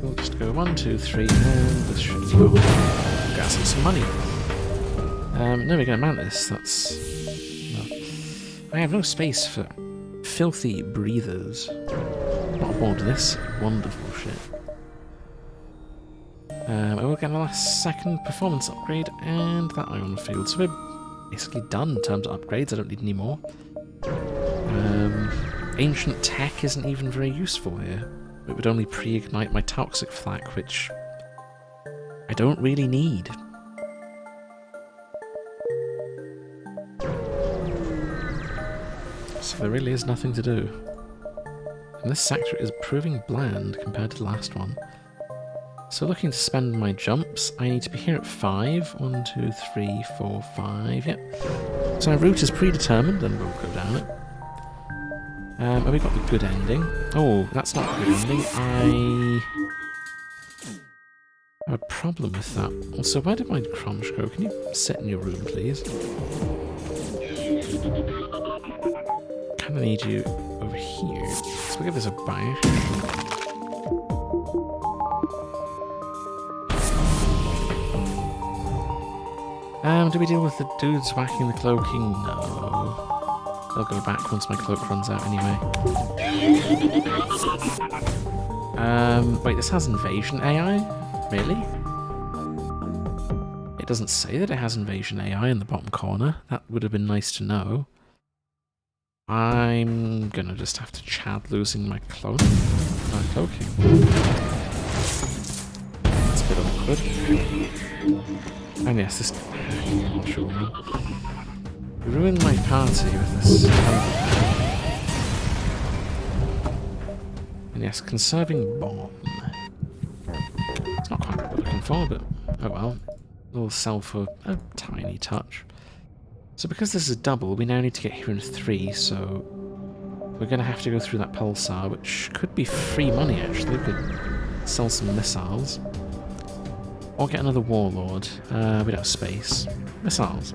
Speaker 1: We'll just go 1, 2, 3, and this should go. Got some money. No, we're going to mantis. That's... no. I have no space for filthy breathers. Not aboard this wonderful ship. I will get a second performance upgrade and that ion field. So we're basically done in terms of upgrades. I don't need any more. Ancient tech isn't even very useful here. It would only pre-ignite my Toxic Flak, which I don't really need. So there really is nothing to do. And this sector is proving bland compared to the last one. So looking to spend my jumps, I need to be here at 5. 1, 2, 3, 4, 5, yep. So my route is predetermined and we'll go down it. Have we got the good ending? Oh, that's not the good ending. I have a problem with that. Also, where did my crunch go? Can you sit in your room, please? Kinda need you over here. So we'll give this a bash. Do we deal with the dudes whacking the cloaking? No. They'll go back once my cloak runs out anyway. Wait, this has invasion AI? Really? It doesn't say that it has invasion AI in the bottom corner. That would have been nice to know. I'm gonna just have to chad losing my cloaking. That's a bit awkward. And yes, this... I'm not sure. Ruined my party with this. And yes, conserving bomb. It's not quite what we're looking for, but oh well. We'll sell for a tiny touch. So because this is double, we now need to get here in 3, so we're going to have to go through that pulsar, which could be free money actually. We could sell some missiles. Or get another warlord. We don't have space. Missiles.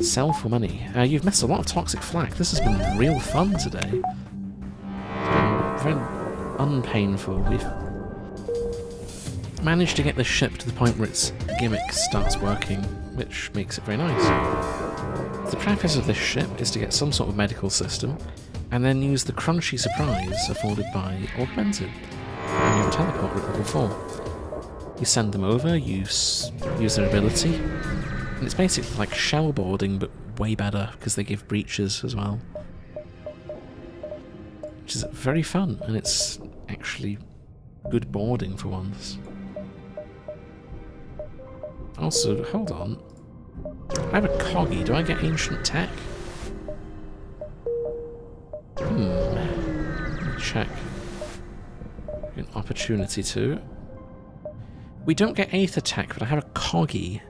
Speaker 1: Sell for money. You've missed a lot of Toxic Flak. This has been real fun today. It's been very unpainful. We've managed to get the ship to the point where its gimmick starts working, which makes it very nice. The preface of this ship is to get some sort of medical system, and then use the crunchy surprise afforded by Augmented. And can teleport at level 4. You send them over, you use their ability, and it's basically like shell boarding, but way better, because they give breaches as well. Which is very fun, and it's actually good boarding for once. Also, hold on. I have a coggy. Do I get ancient tech? Let me check. An opportunity to. We don't get Aether tech, but I have a coggy.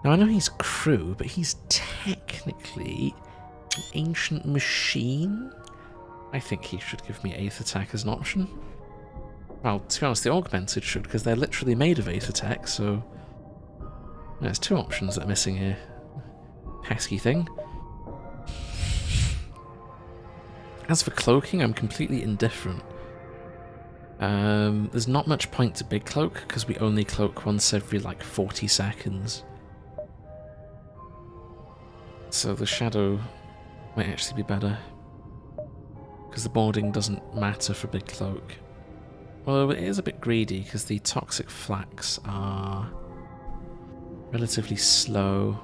Speaker 1: Now I know he's crew, but he's technically an ancient machine. I think he should give me Aether tech as an option. Well, to be honest, the augmented should, because they're literally made of Aether tech, so there's two options that are missing here. Pesky thing. As for cloaking, I'm completely indifferent. There's not much point to big cloak, because we only cloak once every like 40 seconds. So the shadow might actually be better, because the boarding doesn't matter for big cloak. Although it is a bit greedy, because the Toxic Flaks are relatively slow.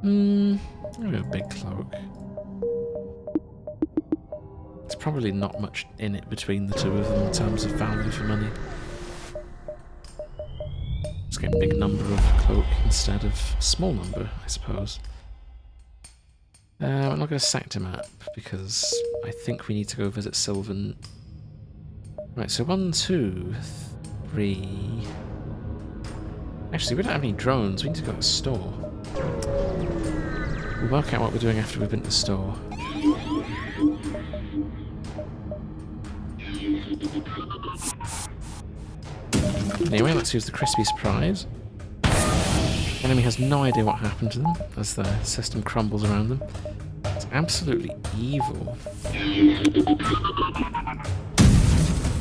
Speaker 1: I'm gonna go big cloak. There's probably not much in it between the two of them in terms of value for money. Let's get a big number of cloak instead of small number, I suppose. I'm not going to sector map because I think we need to go visit Sylvan. Right, so 1, 2, 3. Actually, we don't have any drones. We need to go to the store. We'll work out what we're doing after we've been to the store. Anyway, let's use the Crispy Surprise. Enemy has no idea what happened to them as the system crumbles around them. It's absolutely evil.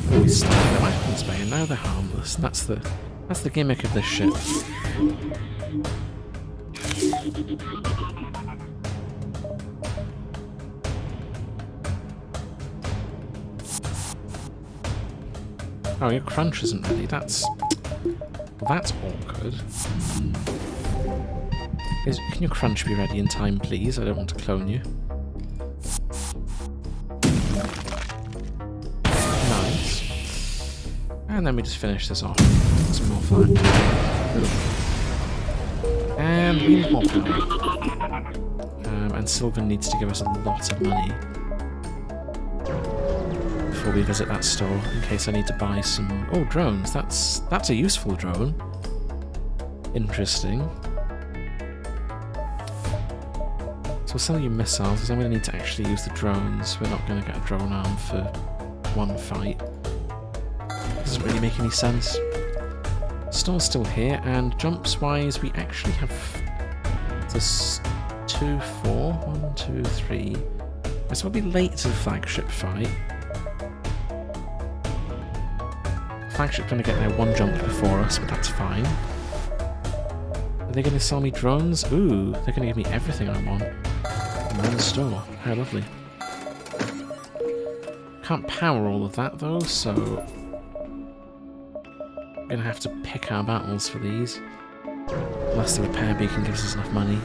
Speaker 1: We started their weapons bay and now they're harmless. That's the gimmick of this ship. Oh, your crunch isn't ready. That's awkward. Can your crunch be ready in time, please? I don't want to clone you. Nice. And then we just finish this off. Some more flak. And we need more power. And Sylvan needs to give us a lot of money before we visit that store, in case I need to buy some... Oh, drones. That's a useful drone. Interesting. So we'll sell you missiles, because I'm going to need to actually use the drones. We're not going to get a drone arm for one fight. Doesn't really make any sense. Store's still here, and jumps-wise, we actually have this 2, 4, 1, 2, 3. So we'll be late to the flagship fight. Flagship's going to get there one jump before us, but that's fine. Are they going to sell me drones? Ooh, they're going to give me everything I want. In one store. How lovely. Can't power all of that though, so we're going to have to pick our battles for these. Unless the repair beacon gives us enough money.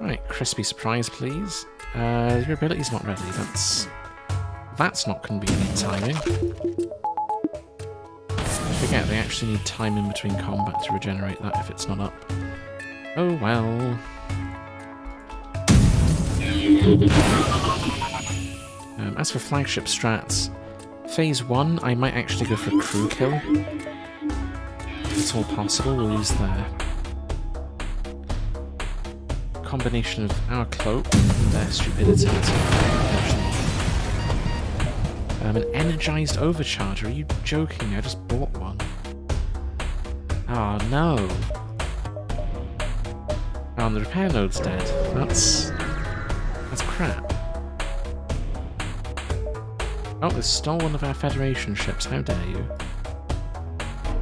Speaker 1: Right, Crispy Surprise please. Your ability's not ready, that's not convenient timing. I forget they actually need time in between combat to regenerate that if it's not up. Oh well. As for flagship strats, phase 1 I might actually go for a crew kill. If it's all possible, we'll use the combination of our cloak and their stupidity to an energized overcharger. Are you joking? I just bought one. Oh no. Oh, and the repair node's dead. That's crap. Oh, they stole one of our Federation ships. How dare you?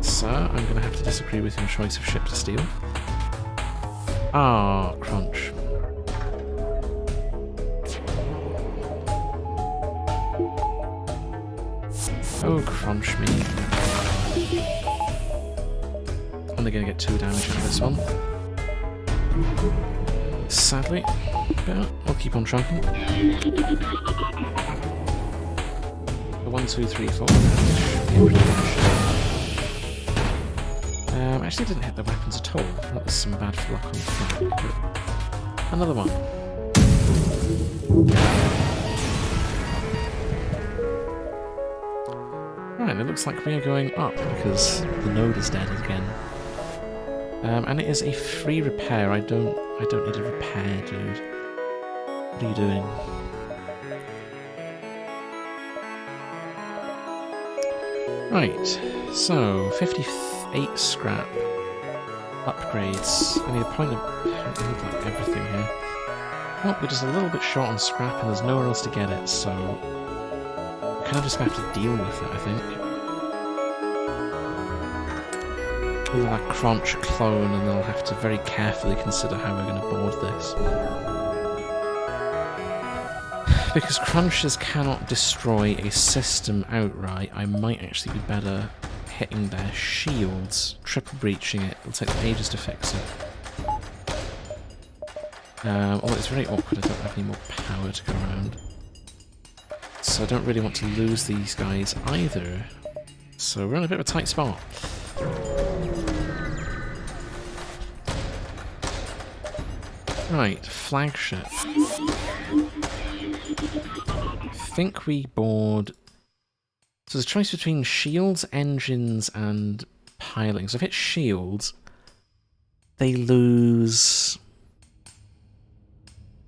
Speaker 1: Sir, I'm going to have to disagree with your choice of ship to steal. Ah, crunch. Oh, crunch me. Only gonna get 2 damage out of this one. Sadly. But I'll keep on trucking. 1, 2, 3, 4 damage. Actually didn't hit the weapons at all. That was some bad luck on the flak. Another one. Right, it looks like we are going up because the node is dead again. And it is a free repair. I don't need a repair, dude. What are you doing? Right, so 58 scrap. Upgrades. I need a point of... I need like everything here. Well, we're just a little bit short on scrap and there's nowhere else to get it, so... we're kind of just going to have to deal with it, I think. We'll have a crunch clone and they'll have to very carefully consider how we're going to board this. Because crunchers cannot destroy a system outright, I might actually be better hitting their shields, triple breaching it. It'll take them ages to fix it. Although it's very awkward, I don't have any more power to go around. So I don't really want to lose these guys either. So we're in a bit of a tight spot. Right, flagship. I think we board... So there's a choice between shields, engines, and piling. So if it's shields, they lose...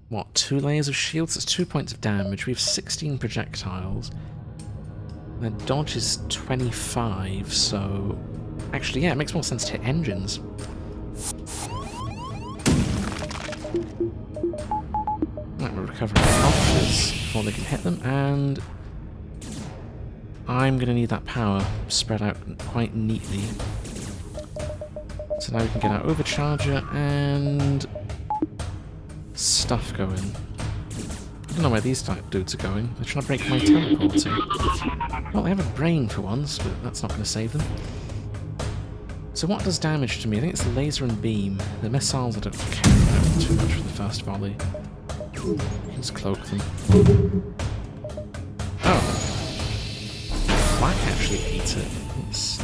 Speaker 1: what, 2 layers of shields? That's 2 points of damage. We have 16 projectiles. Their dodge is 25, so... actually, yeah, it makes more sense to hit engines. Right, we're recovering crunches before they can hit them, and... I'm going to need that power spread out quite neatly. So now we can get our overcharger and... stuff going. I don't know where these type dudes are going. They're trying to break my teleporter. Well, they have a brain for once, but that's not going to save them. So what does damage to me? I think it's laser and beam. The missiles I don't care about too much for the first volley. Let's cloak them. Oh. Flak actually eats it. It's...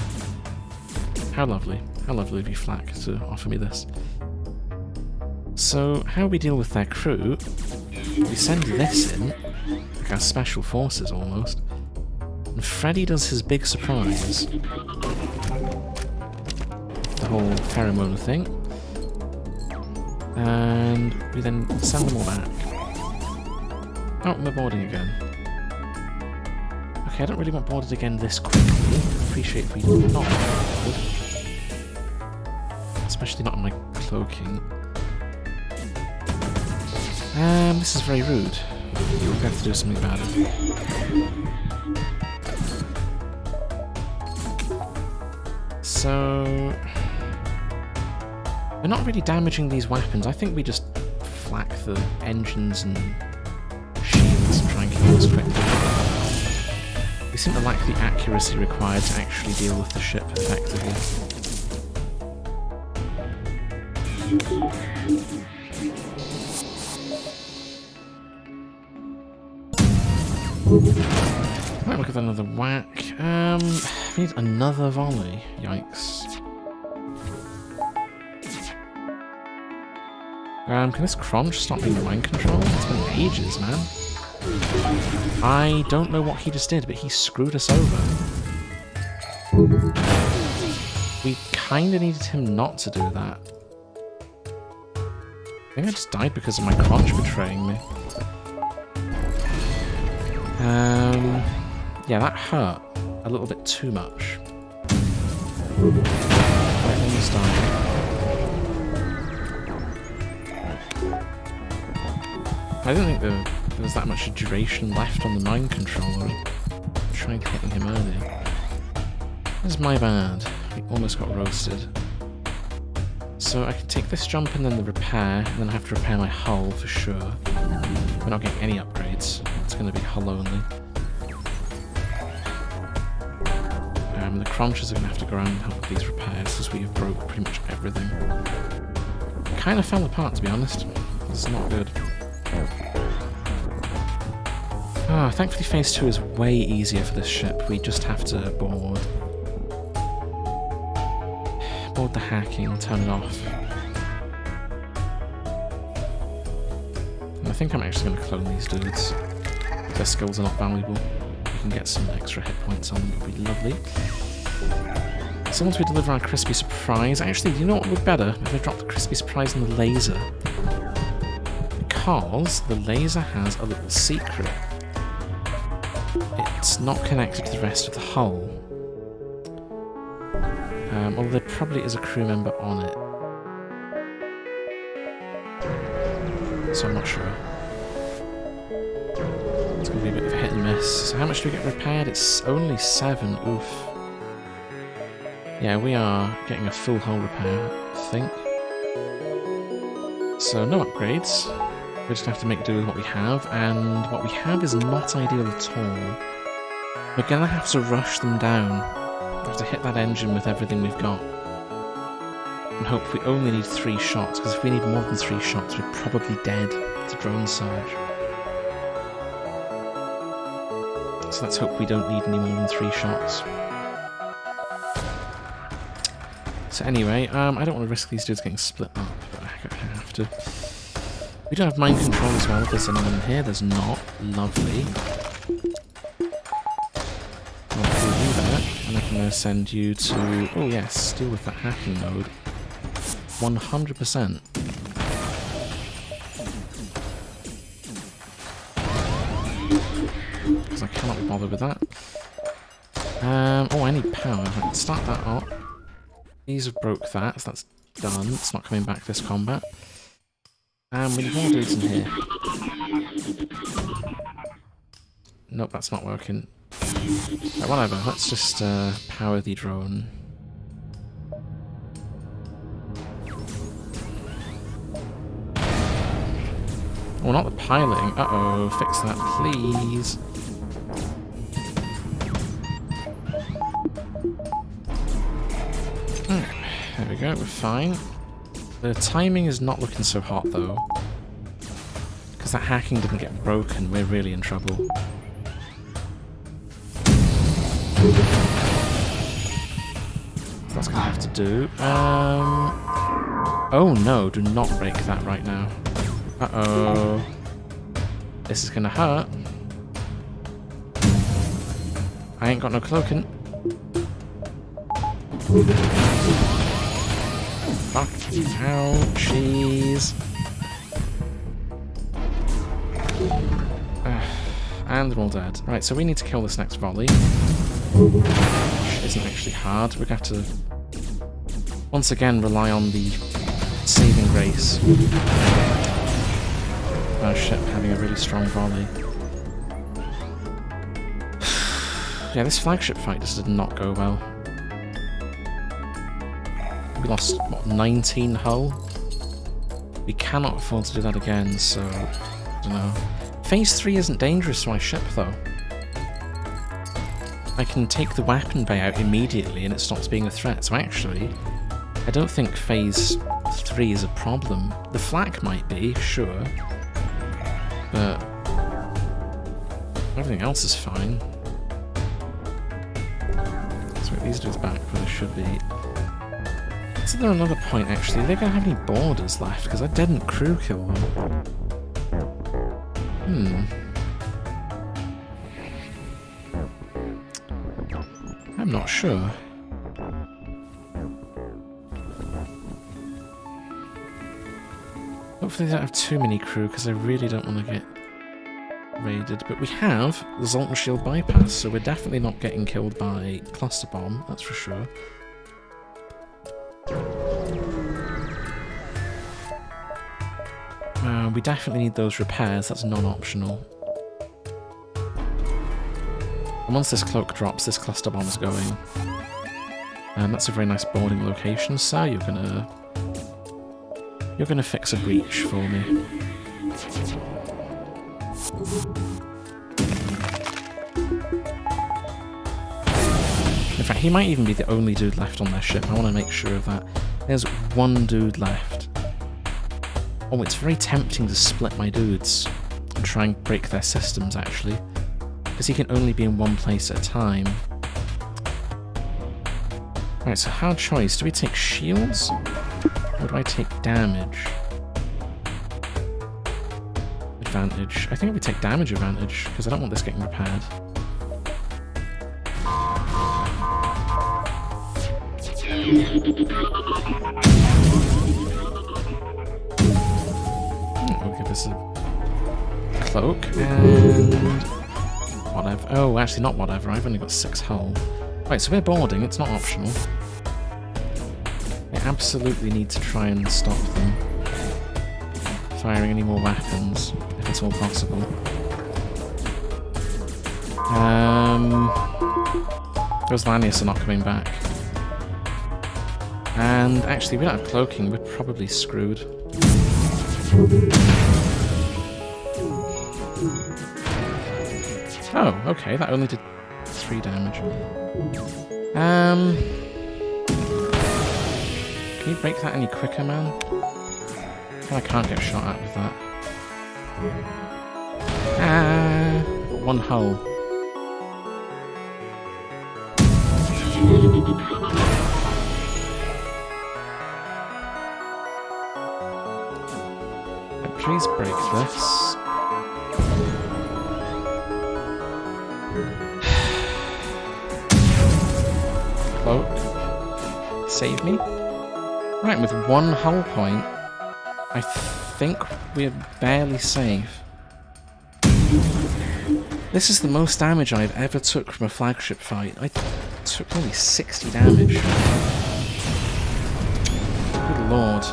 Speaker 1: how lovely. How lovely of you, Flak, to offer me this. So, how we deal with their crew, we send this in, like our special forces almost, and Freddy does his big surprise. The whole pheromone thing. And we then send them all back. Oh, we're boarding again. Okay, I don't really want boarded again this quickly. Appreciate if we not board. Especially not in my cloaking. This is very rude. You'll have to do something about it. So... we're not really damaging these weapons. I think we just flak the engines and shields and try and kill this quickly. We seem to lack the accuracy required to actually deal with the ship effectively. Right, look at another whack. We need another volley. Yikes. Can this crunch stop being mind control? It's been ages, man. I don't know what he just did, but he screwed us over. We kinda needed him not to do that. I think I just died because of my crunch betraying me. Yeah, that hurt a little bit too much. I almost died. I don't think there was that much duration left on the mind controller. I tried hitting him earlier. That's my bad. We almost got roasted. So I can take this jump and then the repair, and then I have to repair my hull for sure. We're not getting any upgrades. It's going to be hull only. The crunchers are going to have to go around and help with these repairs because we have broke pretty much everything. Kind of fell apart, to be honest. It's not good. Ah, thankfully phase 2 is way easier for this ship. We just have to board the hacking, turn it off. And I think I'm actually going to clone these dudes. Their skills are not valuable. We can get some extra hit points on them, would be lovely. So once we deliver our crispy surprise, actually, you know what would be better? If I drop the crispy surprise on the laser. Because the laser has a little secret. It's not connected to the rest of the hull. Although there probably is a crew member on it. So I'm not sure. It's going to be a bit of a hit and miss. So how much do we get repaired? It's only 7. Oof. Yeah, we are getting a full hull repair, I think. So no upgrades. We just have to make do with what we have, and what we have is not ideal at all. We're going to have to rush them down. We have to hit that engine with everything we've got. And hope we only need 3 shots, because if we need more than 3 shots, we're probably dead to drone surge. So let's hope we don't need any more than 3 shots. So anyway, I don't want to risk these dudes getting split up, but I have to. We don't have mind control as well. If there's anyone in here, there's not. Lovely. I'll do you that, and I can send you to... Oh yes, deal with that hacking mode. 100%. Because I cannot be bothered with that. Oh, I need power. I can start that up. These have broke that, so that's done. It's not coming back this combat. And we need more dudes in here. Nope, that's not working. Right, whatever, let's just power the drone. Oh, not the piloting. Uh-oh, fix that, please. There we go, we're fine. The timing is not looking so hot, though. Because that hacking didn't get broken, we're really in trouble. That's going to have to do. Oh no, do not break that right now. Uh-oh. This is going to hurt. I ain't got no cloaking. Fucking ouchies. And they're all dead. Right, so we need to kill this next volley. Which isn't actually hard. We're going to have to once again rely on the saving grace. Our ship having a really strong volley. Yeah, this flagship fight just did not go well. We lost, what, 19 hull? We cannot afford to do that again, so... I don't know. Phase 3 isn't dangerous to my ship, though. I can take the weapon bay out immediately and it stops being a threat, so actually... I don't think Phase 3 is a problem. The flak might be, sure. But... everything else is fine. Let's make these dudes back where they should be. Is there another point, actually? Are they going to have any borders left? Because I didn't crew kill them. I'm not sure. Hopefully they don't have too many crew, because I really don't want to get raided. But we have the Zoltan Shield bypass, so we're definitely not getting killed by cluster bomb, that's for sure. We definitely need those repairs, that's non-optional. And once this cloak drops, this cluster bomb is going. And that's a very nice boarding location, so you're gonna You're going to fix a breach for me. In fact, he might even be the only dude left on their ship. I want to make sure of that. There's one dude left. Oh, it's very tempting to split my dudes and try and break their systems, actually. Because he can only be in one place at a time. Right, so hard choice. Do we take shields? Or do I take damage? Advantage. I think we take damage advantage, because I don't want this getting repaired. We'll give this a cloak, and whatever. Oh, actually not whatever, I've only got 6 hull. Right, so we're boarding, it's not optional. We absolutely need to try and stop them firing any more weapons, if it's all possible. Those Lanius are not coming back. And actually, without cloaking, we're probably screwed. Oh, okay, that only did 3 damage. Can you break that any quicker, man? I can't get shot at with that. Got 1 hull. Please break this. Cloak. Save me. Right, with 1 hull point, I think we're barely safe. This is the most damage I've ever took from a flagship fight. I took only 60 damage. Good lord.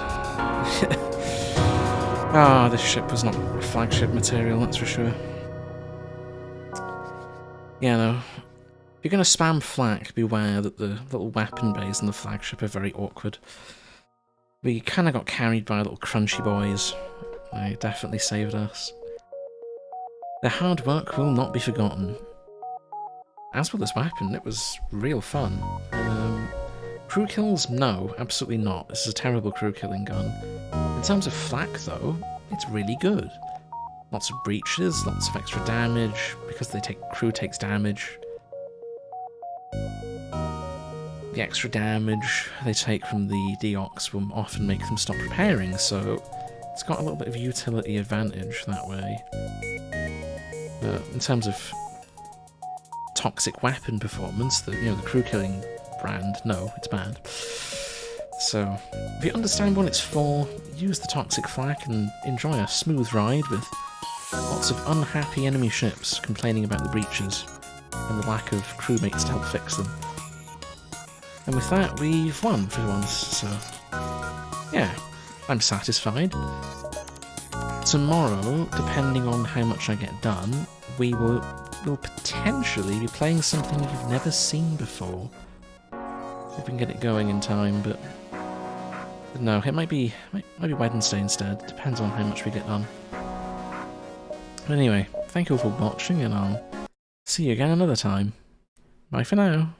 Speaker 1: Ah, this ship was not flagship material, that's for sure. Yeah, no. If you're going to spam flak, beware that the little weapon bays in the flagship are very awkward. We kind of got carried by little crunchy boys. They definitely saved us. Their hard work will not be forgotten. As for this weapon, it was real fun. Crew kills? No, absolutely not. This is a terrible crew killing gun. In terms of flak, though, it's really good. Lots of breaches, lots of extra damage, because crew takes damage. The extra damage they take from the deox will often make them stop repairing, so it's got a little bit of utility advantage that way. But in terms of toxic weapon performance, the crew killing brand, no, it's bad. So, if you understand what it's for, use the Toxic Flak and enjoy a smooth ride with lots of unhappy enemy ships complaining about the breaches and the lack of crewmates to help fix them. And with that, we've won for once, so yeah, I'm satisfied. Tomorrow, depending on how much I get done, we'll potentially be playing something you've never seen before. If we can get it going in time, but no, it might be Wednesday instead. Depends on how much we get done. But anyway, thank you all for watching, and I'll see you again another time. Bye for now.